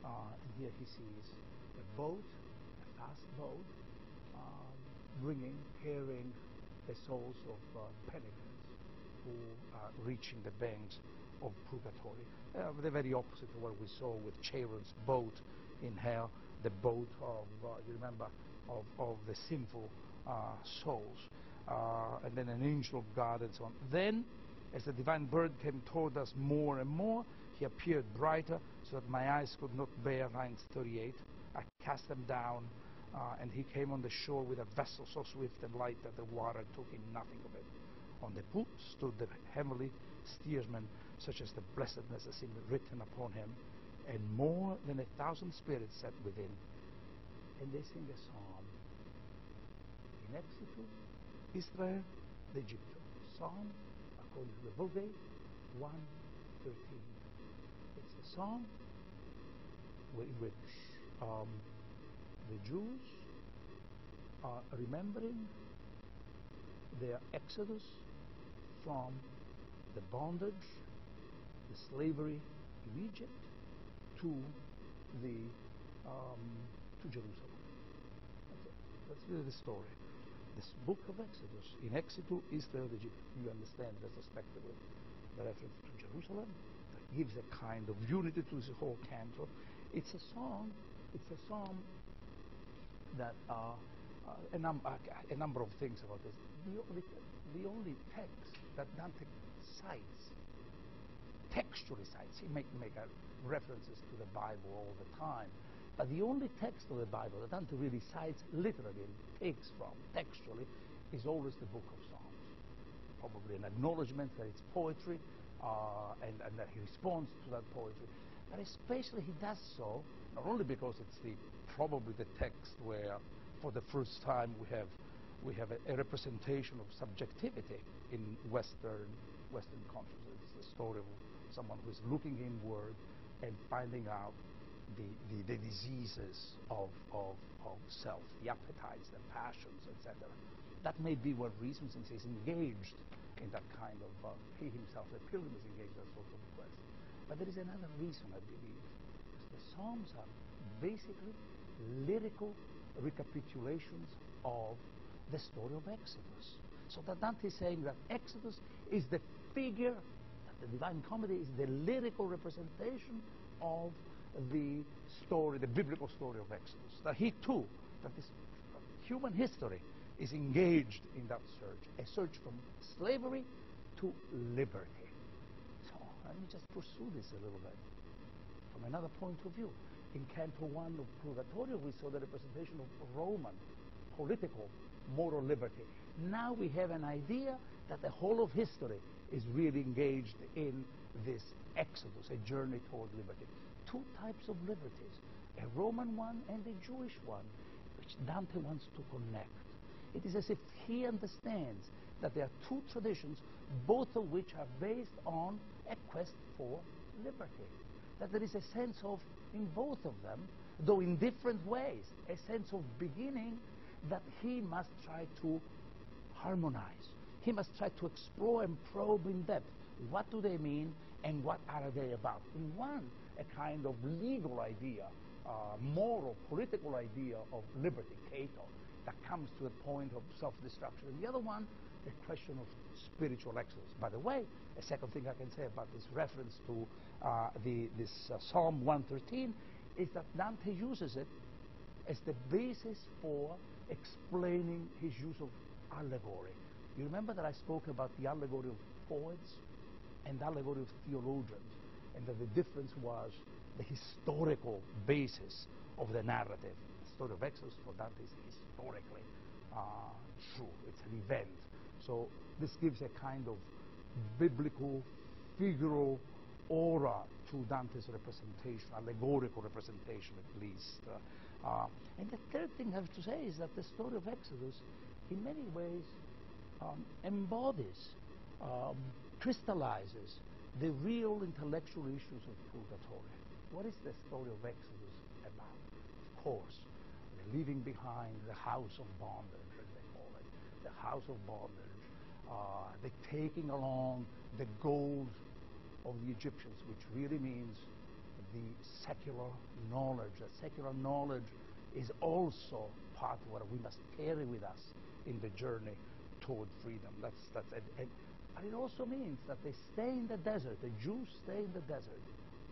And here he sees a boat, a fast boat, carrying the souls of penitents who are reaching the banks of purgatory. The very opposite of what we saw with Charon's boat in hell, the boat of, you remember, of the sinful souls. And then an angel of God and so on. Then, as the divine bird came toward us more and more, he appeared brighter, so that my eyes could not bear, lines 38. I cast them down, and he came on the shore with a vessel so swift and light that the water took in nothing of it. On the poop stood the heavenly steersman, such as the blessedness that seemed written upon him, and more than 1,000 spirits sat within. And they sing a psalm. In exitu, Israel, the Egypto. Psalm, according to the Vulgate, 1:13. It's a song in which the Jews are remembering their exodus from the bondage, the slavery in Egypt, to Jerusalem. That's it. That's really the story. This book of Exodus, in exitu Israel, the Egypt, you understand retrospectively the reference to Jerusalem, that gives a kind of unity to this whole canto. It's a song that a number of things about this. The only text that Dante cites, textually cites, he make references to the Bible all the time, but the only text of the Bible that Dante really cites literally and takes from textually is always the book of Psalms. probably an acknowledgement that it's poetry, and that he responds to that poetry. But especially he does so not only because it's probably the text where, for the first time, we have a representation of subjectivity in Western consciousness. It's the story of someone who is looking inward and finding out the diseases of self, the appetites, the passions, etc. That may be one reason, since he's engaged in that kind of, he himself, the pilgrim, is engaged in that sort of quest. But there is another reason, I believe. The Psalms are basically lyrical recapitulations of the story of Exodus. So that Dante is saying that Exodus is the figure, that the Divine Comedy is the lyrical representation of the story, the biblical story of Exodus. That he too, that this human history is engaged in that search, a search from slavery to liberty. So let me just pursue this a little bit from another point of view. In Canto 1 of Purgatorio, we saw the representation of Roman political moral liberty. Now we have an idea that the whole of history is really engaged in this exodus, a journey toward liberty. Two types of liberties, a Roman one and a Jewish one, which Dante wants to connect. It is as if he understands that there are two traditions, both of which are based on a quest for liberty. That there is a sense of, in both of them, though in different ways, a sense of beginning that he must try to harmonize. He must try to explore and probe in depth. What do they mean and what are they about? In one, a kind of legal idea, moral, political idea of liberty, Cato, that comes to the point of self-destruction. And the other one, the question of spiritual exodus. By the way, a second thing I can say about this reference to Psalm 113 is that Dante uses it as the basis for explaining his use of allegory. You remember that I spoke about the allegory of poets and the allegory of theologians, and that the difference was the historical basis of the narrative. The story of Exodus for Dante is historically true. It's an event. So this gives a kind of biblical, figural aura to Dante's representation, allegorical representation at least. And the third thing I have to say is that the story of Exodus in many ways embodies, crystallizes the real intellectual issues of Purgatorio. What is the story of Exodus about? Of course, the leaving behind the house of bondage, as they call it, the house of bondage, the taking along the gold of the Egyptians, which really means the secular knowledge. That secular knowledge is also part of what we must carry with us in the journey toward freedom. But it also means that they stay in the desert. The Jews stay in the desert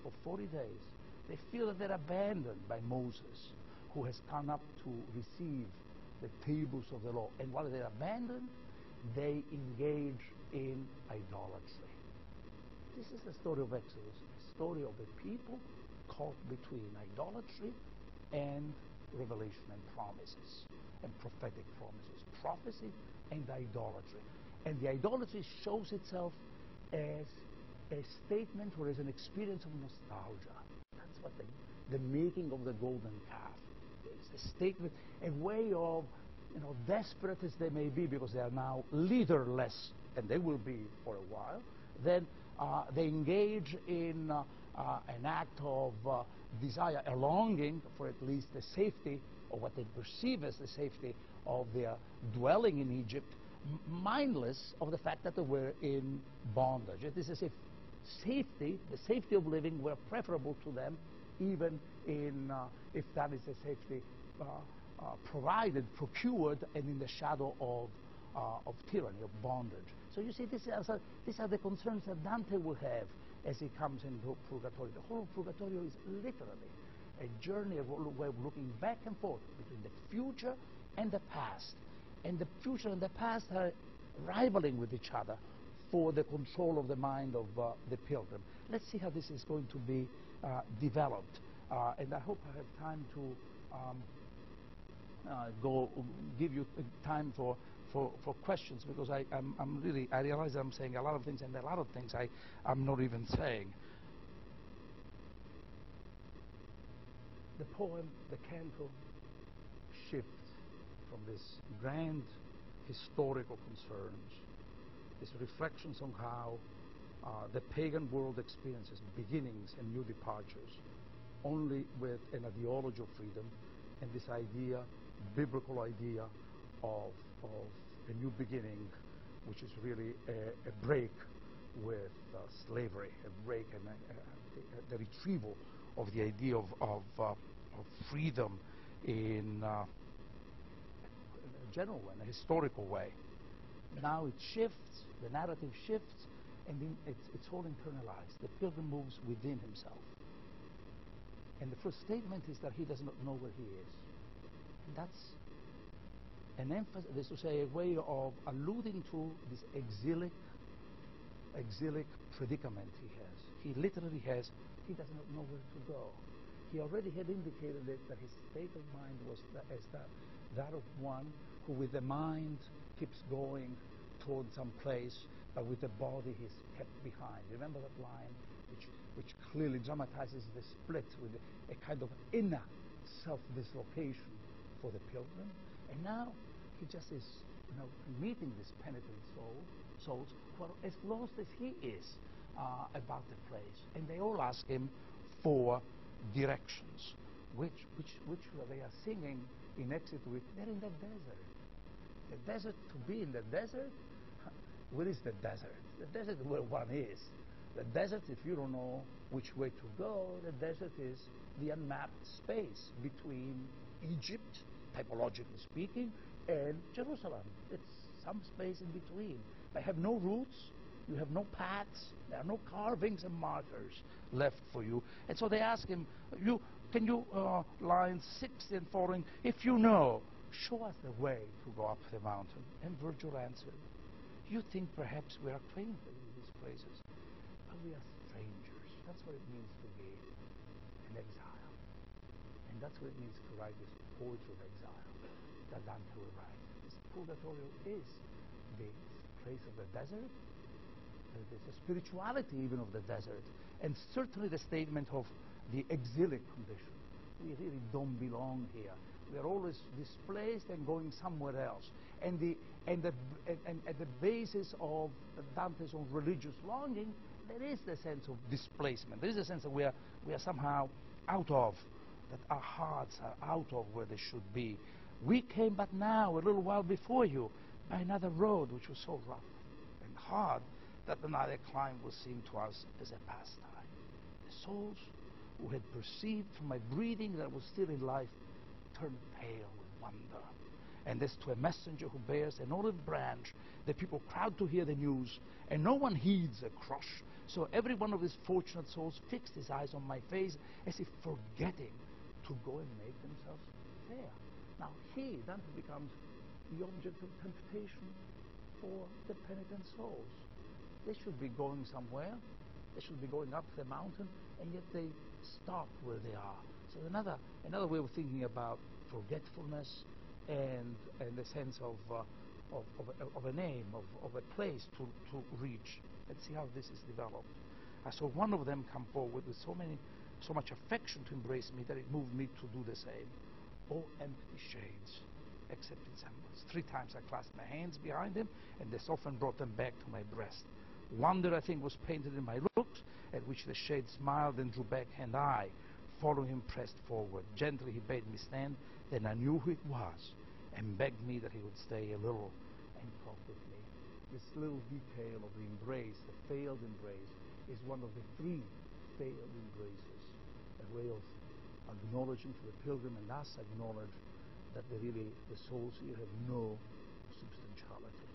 for 40 days. They feel that they're abandoned by Moses, who has come up to receive the tables of the law. And while they're abandoned, they engage in idolatry. This is the story of Exodus, a story of a people caught between idolatry and revelation and promises, and prophetic promises, prophecy and idolatry. And the idolatry shows itself as a statement or as an experience of nostalgia. That's what the making of the golden calf is, a statement, a way of, desperate as they may be, because they are now leaderless, and they will be for a while, then they engage in an act of desire, a longing for at least the safety, or what they perceive as the safety of their dwelling in Egypt, mindless of the fact that they were in bondage. It is as if safety, the safety of living, were preferable to them, even in if that is a safety provided, procured, and in the shadow of tyranny, of bondage. So you see, these are the concerns that Dante will have as he comes into Purgatorio. The whole of Purgatorio is literally a journey, a way of looking back and forth between the future and the past. And the future and the past are rivaling with each other for the control of the mind of the pilgrim. Let's see how this is going to be developed. And I hope I have time to give you time for for questions, because I realize I'm saying a lot of things, and a lot of things I'm not even saying. The poem, the canto, shifts from these grand historical concerns, these reflections on how the pagan world experiences beginnings and new departures, only with an ideology of freedom and this idea, biblical idea of a new beginning, which is really a break with slavery, a break and the retrieval of the idea of freedom in a general way, in a historical way. Now it shifts, the narrative shifts, and then it's all internalized. The pilgrim moves within himself. And the first statement is that he does not know where he is. And that's an emphasis, that is to say, a way of alluding to this exilic predicament he has. He literally has, he does not know where to go. He already had indicated that his state of mind was that of one who with the mind keeps going toward some place, but with the body he's kept behind. Remember that line which clearly dramatizes the split with a kind of inner self-dislocation for the pilgrim. And now he just is, meeting these penitent souls who are as lost as he is about the place. And they all ask him for directions, which they are singing in exit with. They're in the desert. The desert, to be in the desert. Where is the desert? The desert is where one is. The desert, if you don't know which way to go, the desert is the unmapped space between Egypt, typologically speaking, and Jerusalem. It's some space in between. They have no roots, you have no paths, there are no carvings and markers left for you. And so they ask him, can you, lines 60 and following, if you know, show us the way to go up the mountain. And Virgil answered, you think perhaps we are acquainted with these places, but we are strangers. That's what it means to be an exile. And that's what it means to write this poetry of exile that Dante will write. This purgatorio is the place of the desert. There's a spirituality even of the desert, and certainly the statement of the exilic condition. We really don't belong here. We are always displaced and going somewhere else. And at the basis of Dante's own religious longing, there is the sense of displacement. There is a sense that we are somehow out of, that our hearts are out of where they should be. We came but now, a little while before you, by another road which was so rough and hard that another climb will seem to us as a pastime. The souls who had perceived from my breathing that I was still in life turned pale with wonder. And as to a messenger who bears an olive branch, the people crowd to hear the news, and no one heeds a crush. So every one of these fortunate souls fixed his eyes on my face, as if forgetting to go and make themselves fair. Now Dante becomes the object of temptation for the penitent souls. They should be going somewhere. They should be going up the mountain, and yet they stop where they are. So another way of thinking about forgetfulness and the sense of an aim, of a place to reach. Let's see how this is developed. I saw one of them come forward with so much affection to embrace me that it moved me to do the same. Oh, empty shades, except in semblance. 3 times I clasped my hands behind him, and this often brought them back to my breast. Wonder, I think, was painted in my looks, at which the shade smiled and drew back, and I, following him, pressed forward. Gently he bade me stand, then I knew who it was, and begged me that he would stay a little and talk with me. This little detail of the embrace, the failed embrace, is one of the 3 failed embraces, a way of acknowledging to the pilgrim and us acknowledge that the souls here have no substantiality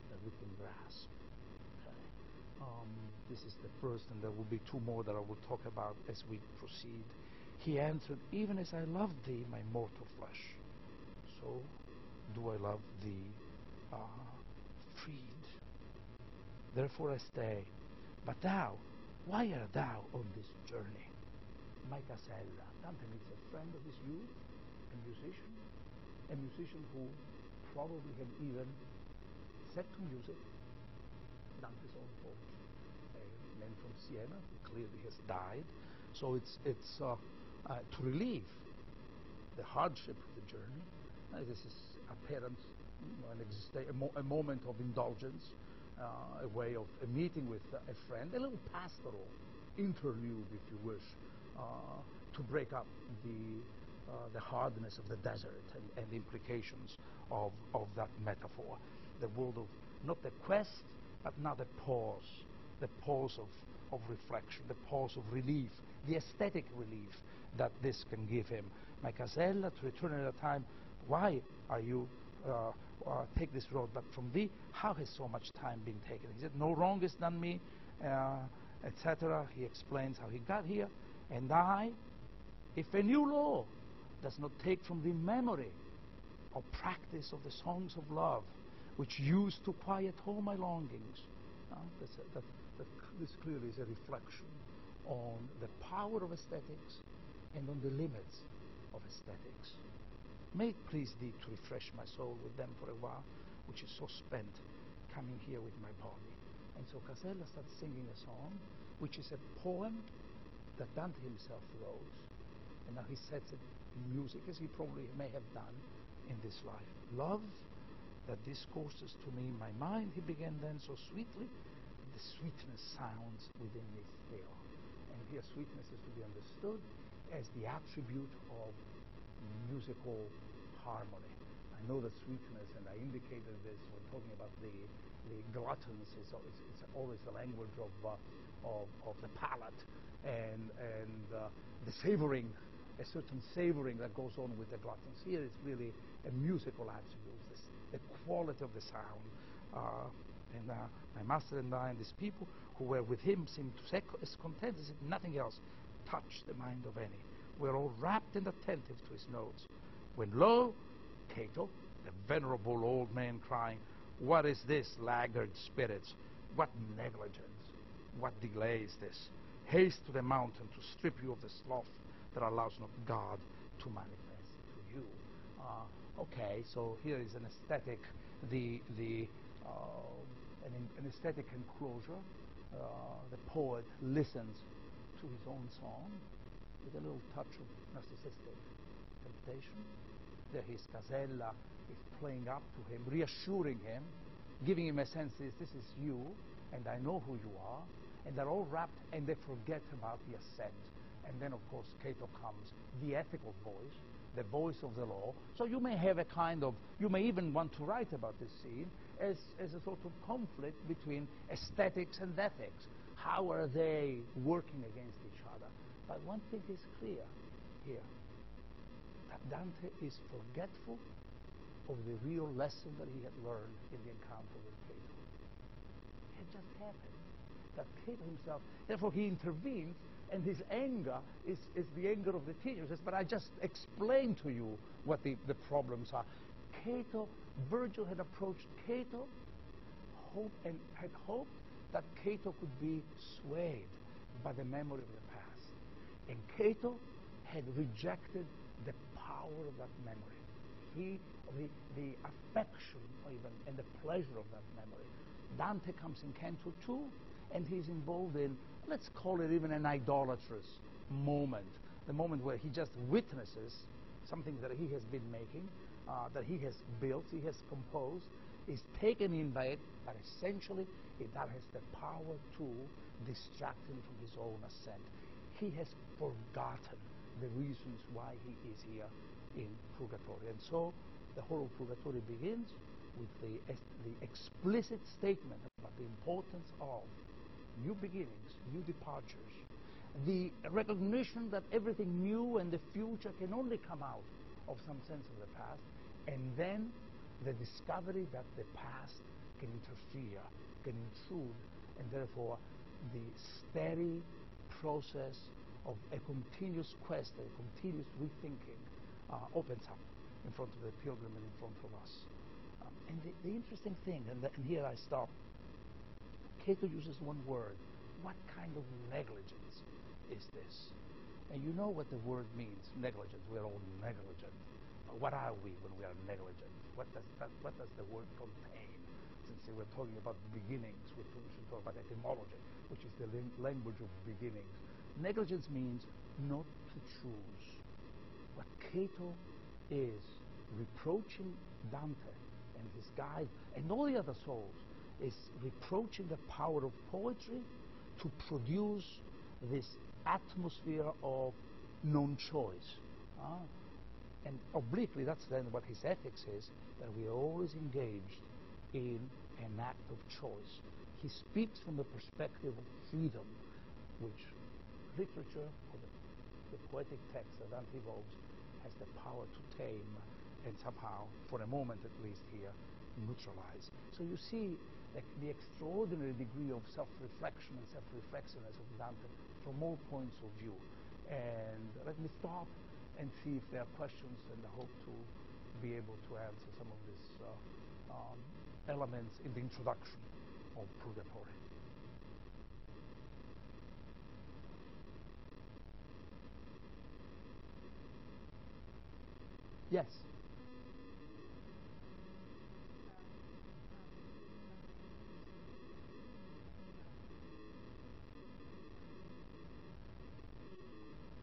that we can grasp. This is the first, and there will be 2 more that I will talk about as we proceed. He answered, even as I love thee, my mortal flesh, so do I love thee freed. Therefore I stay. But thou, why art thou on this journey? My casella. Dante meets a friend of his youth, a musician who probably had even set to music Dante's own poem. A man from Siena who clearly has died. So it's to relieve the hardship of the journey. This is apparent, a moment of indulgence, a way of a meeting with a friend, a little pastoral interlude, if you wish, to break up the hardness of the desert and the implications of that metaphor. The world of not the quest, but now the pause of reflection, the pause of relief, the aesthetic relief that this can give him. My Casella, to return at a time, why are you take this road? But from thee, how has so much time been taken? He said, no wrong is done me, etc. He explains how he got here. And I, if a new law does not take from the memory or practice of the songs of love, which used to quiet all my longings. This clearly is a reflection on the power of aesthetics and on the limits of aesthetics. May it please thee to refresh my soul with them for a while, which is so spent coming here with my body. And so Casella starts singing a song, which is a poem that Dante himself wrote, and now he sets it in music, as he probably may have done in this life. Love that discourses to me in my mind, he began then so sweetly, the sweetness sounds within me still. And here sweetness is to be understood as the attribute of musical harmony. I know that sweetness, and I indicated this when talking about the gluttons, it's always the language of the palate and the savoring, a certain savoring that goes on with the gluttons. Here it's really a musical attribute, the quality of the sound. And my master and I and these people who were with him seemed to say as content as if nothing else touched the mind of any. We're all rapt and attentive to his notes. When lo, Cato, the venerable old man, crying, what is this, laggard spirits? What negligence? What delay is this? Haste to the mountain to strip you of the sloth that allows not God to manifest to you. Okay, so here is an aesthetic, an aesthetic enclosure. The poet listens to his own song with a little touch of narcissistic temptation. There his Casella is playing up to him, reassuring him, giving him a sense this is you, and I know who you are, and they're all wrapped, and they forget about the ascent. And then, of course, Cato comes, the ethical voice, the voice of the law. So you may have a kind of, you may even want to write about this scene as a sort of conflict between aesthetics and ethics. How are they working against each other? But one thing is clear here, that Dante is forgetful of the real lesson that he had learned in the encounter with Cato. It had just happened that Cato himself, therefore he intervenes, and his anger is the anger of the teacher. He says, but I just explained to you what the problems are. Virgil had approached Cato and had hoped that Cato could be swayed by the memory of the past. And Cato had rejected the power of that memory, the affection even, and the pleasure of that memory. Dante comes in Canto 2, and he's involved in, let's call it even an idolatrous moment, the moment where he just witnesses something that he has been making, that he has built, he has composed, is taken in by it, but essentially that has the power to distract him from his own ascent. He has forgotten the reasons why he is here in Purgatory. And so the whole of Purgatory begins with the explicit statement about the importance of new beginnings, new departures, the recognition that everything new and the future can only come out of some sense of the past, and then the discovery that the past can interfere, can intrude, and therefore the steady process of a continuous quest, a continuous rethinking opens up in front of the pilgrim and in front of us. And the interesting thing, and here I stop, Cato uses one word. What kind of negligence is this? And you know what the word means, negligence. We're all negligent. What are we when we are negligent? What does the word contain? infancy, we're talking about beginnings. We should talk about etymology, which is the language of beginnings. Negligence means not to choose. What Cato is reproaching Dante and his guide and all the other souls is reproaching the power of poetry to produce this atmosphere of non-choice. And obliquely, that's then what his ethics is, that we are always engaged in an act of choice. He speaks from the perspective of freedom, which literature, or the poetic text that Dante evokes, has the power to tame and somehow, for a moment at least here, neutralize. So you see the extraordinary degree of self-reflection and self-reflexiveness of Dante from all points of view. And let me stop and see if there are questions, and I hope to be able to answer some of these elements in the introduction of Purgatory. Yes.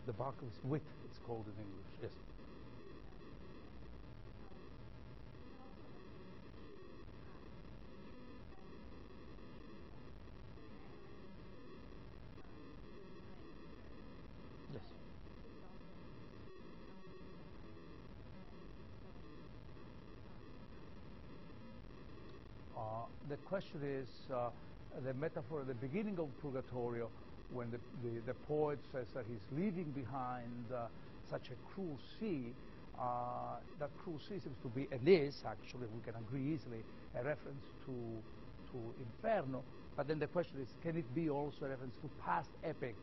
The Bacchus wit, it's called in English, yes. Yes. The question is the metaphor at the beginning of Purgatorio, when the poet says that he's leaving behind such a cruel sea. That cruel sea seems to be, and is actually, we can agree easily, a reference to Inferno. But then the question is, can it be also a reference to past epic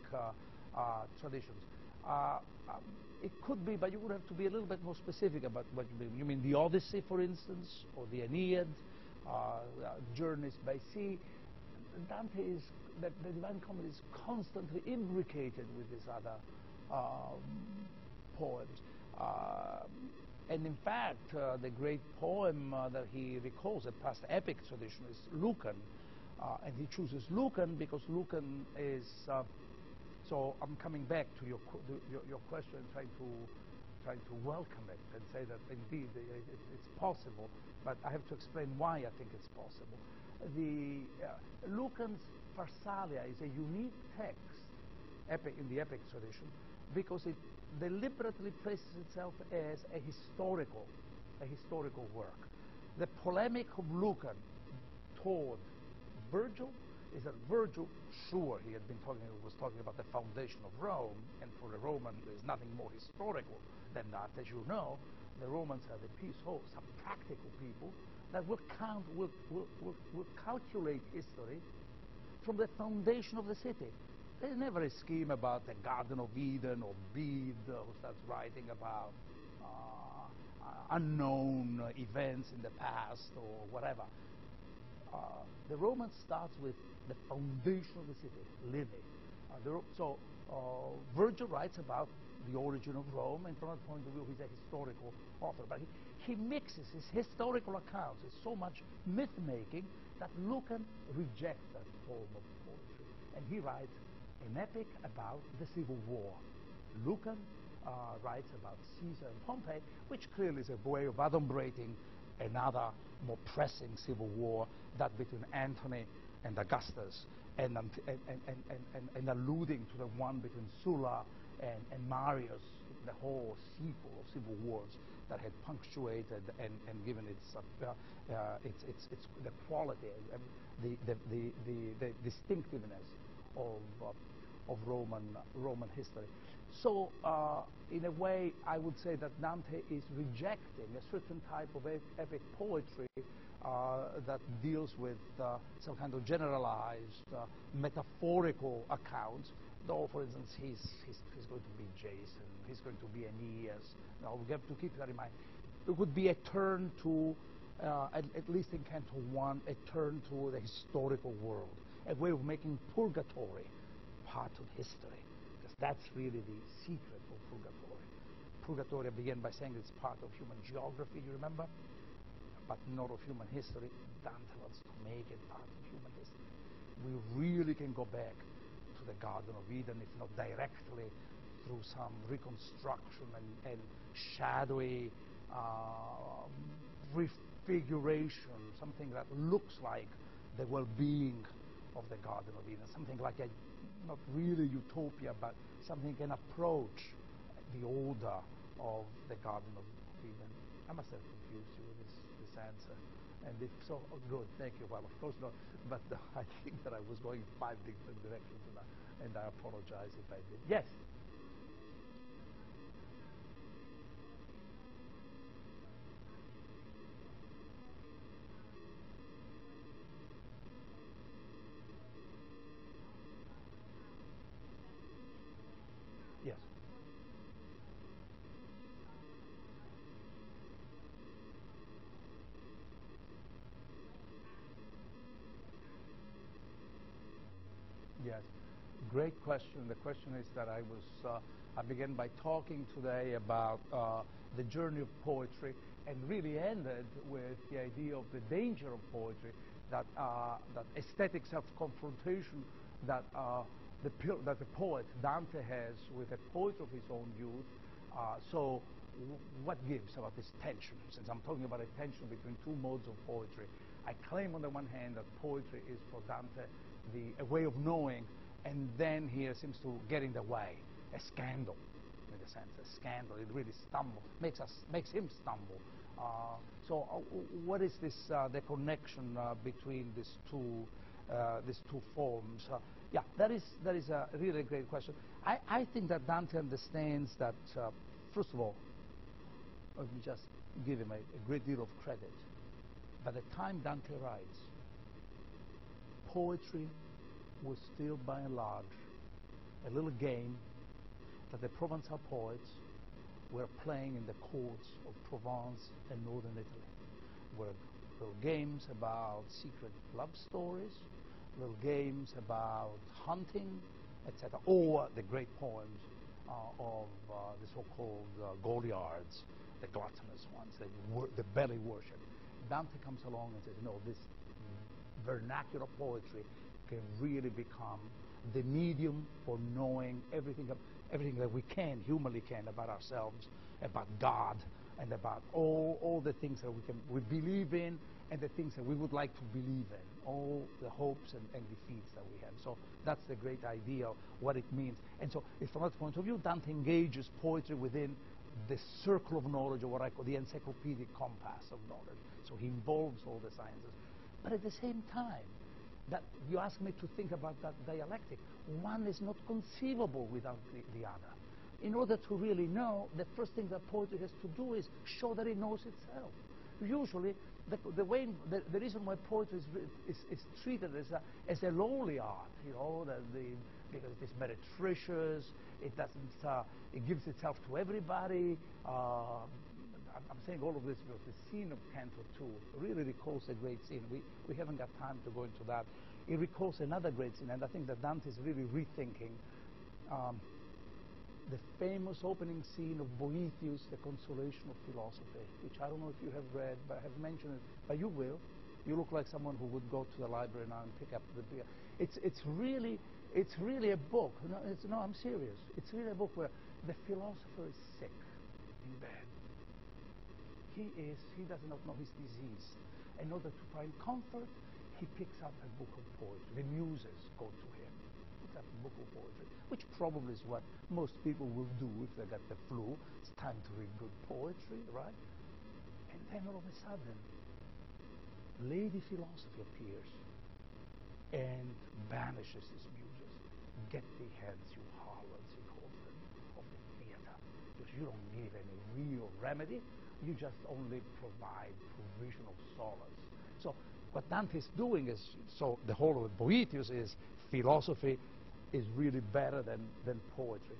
traditions? It could be, but you would have to be a little bit more specific about what you mean. You mean the Odyssey, for instance, or the Aeneid, journeys by sea? Dante is, the Divine Comedy is constantly imbricated with these other poems. And in fact, the great poem that he recalls, a past epic tradition, is Lucan. And he chooses Lucan because Lucan is, so I'm coming back to your question and trying to welcome it and say that indeed it's possible, but I have to explain why I think it's possible. Lucan's Pharsalia is a unique text in the epic tradition because it deliberately places itself as a historical work. The polemic of Lucan toward Virgil is that Virgil, sure, he was talking about the foundation of Rome, and for a Roman there's nothing more historical than that. As you know, the Romans are the some practical people that will calculate history from the foundation of the city. There's never a scheme about the Garden of Eden or Bede who starts writing about unknown events in the past or whatever. The Roman starts with the foundation of the city, living. Virgil writes about the origin of Rome, and from that point of view, he's a historical author. But he mixes his historical accounts. It's so much myth-making that Lucan rejects that form of poetry. And he writes an epic about the Civil War. Lucan writes about Caesar and Pompey, which clearly is a way of adumbrating another more pressing civil war, that between Antony and Augustus, and alluding to the one between Sulla and Marius, the whole sequel of civil wars that had punctuated and given its the quality and the distinctiveness of Roman history. So in a way, I would say that Dante is rejecting a certain type of epic poetry that deals with some kind of generalized metaphorical accounts. Though, for instance, he's going to be Jason, he's going to be Aeneas. Now we have to keep that in mind. It would be a turn to, at least in Canto 1, a turn to the historical world, a way of making purgatory part of history. Because that's really the secret of Purgatory. Purgatory began by saying it's part of human geography, you remember? but not of human history. Dante wants to make it part of human history. We really can go back to the Garden of Eden, if not directly, through some reconstruction and shadowy prefiguration, something that looks like the well-being of the Garden of Eden, something like a, not really utopia, but something can approach the order of the Garden of Eden. I must have confused you with this answer. And if so, oh, good, thank you. Well, of course not, but I think that I was going 5 different directions, and I apologize if I did. Yes? Yes. Yes, great question. The question is that I began by talking today about the journey of poetry, and really ended with the idea of the danger of poetry, that aesthetic self-confrontation that the poet Dante has with a poet of his own youth. So what gives about this tension? Since I'm talking about a tension between two modes of poetry, I claim on the one hand that poetry is for Dante a way of knowing, and then he seems to get in the way, a scandal, in a sense, a scandal. It really makes him stumble. So what is this, the connection between these two forms? Yeah, that is a really great question. I think that Dante understands that, first of all, let me just give him a great deal of credit. By the time Dante writes, poetry was still, by and large, a little game that the Provençal poets were playing in the courts of Provence and northern Italy. Were little games about secret love stories, little games about hunting, etc., or the great poems of the so-called Goliards, the gluttonous ones, the belly worship. Dante comes along and says, no, this vernacular poetry can really become the medium for knowing everything that we can, humanly can, about ourselves, about God, and about all the things that we believe in, and the things that we would like to believe in, all the hopes and defeats that we have. So that's the great idea of what it means. And so, from that point of view, Dante engages poetry within the circle of knowledge, or what I call the encyclopedic compass of knowledge. So he involves all the sciences. But at the same time, that you ask me to think about that dialectic, one is not conceivable without the other. In order to really know, the first thing that poetry has to do is show that it knows itself. Usually, the reason why poetry is treated as a lowly art, you know, because it is meretricious, it gives itself to everybody. I'm saying all of this because the scene of Canto 2 really recalls a great scene. We haven't got time to go into that. It recalls another great scene, and I think that Dante is really rethinking the famous opening scene of Boethius, The Consolation of Philosophy, which I don't know if you have read, but I have mentioned it, but you will. You look like someone who would go to the library now and pick up the book. It's really a book. No, I'm serious. It's really a book where the philosopher is sick in bed. He does not know his disease. In order to find comfort, he picks up a book of poetry. The muses go to him. Picks up a book of poetry, which probably is what most people will do if they got the flu. It's time to read good poetry, right? And then all of a sudden, Lady Philosophy appears and banishes his muses. Get thee hence, you harlots, he calls them, of the theater, because you don't give any real remedy. You just only provide provisional solace. So what Dante is doing is, so the whole of Boethius is, philosophy is really better than poetry.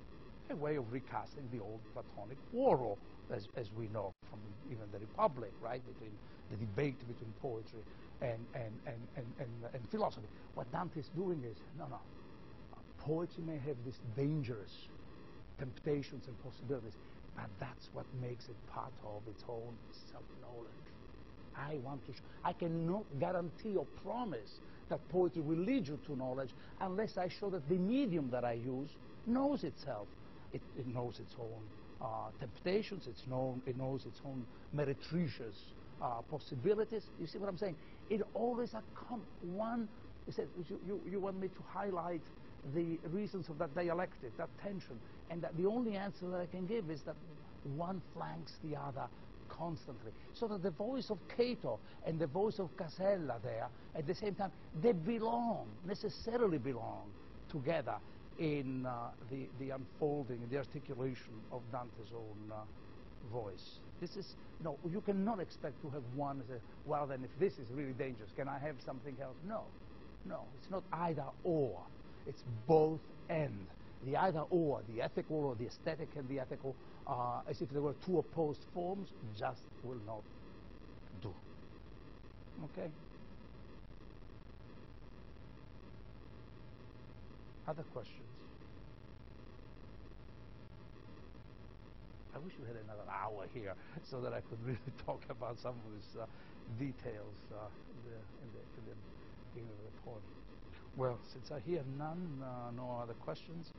A way of recasting the old Platonic quarrel, as we know from even the Republic, right? Between the debate between poetry and philosophy. What Dante is doing is, no. Poetry may have these dangerous temptations and possibilities, but that's what makes it part of its own self-knowledge. I want to show. I cannot guarantee or promise that poetry will lead you to knowledge unless I show that the medium that I use knows itself. It knows its own temptations, it knows its own meretricious possibilities. You see what I'm saying? It always one. You said you want me to highlight the reasons of that dialectic, that tension, and that the only answer that I can give is that one flanks the other constantly, so that the voice of Cato and the voice of Casella there, at the same time, they necessarily belong together in the unfolding, the articulation of Dante's own voice. This is, no, you cannot expect to have one and say, well then if this is really dangerous, can I have something else? No, it's not either or, it's both and. The either or, the ethical or the aesthetic and the ethical, as if they were two opposed forms, just will not do. Okay? Other questions? I wish we had another hour here so that I could really talk about some of these details in the beginning of the report. Well, since I hear none, no other questions,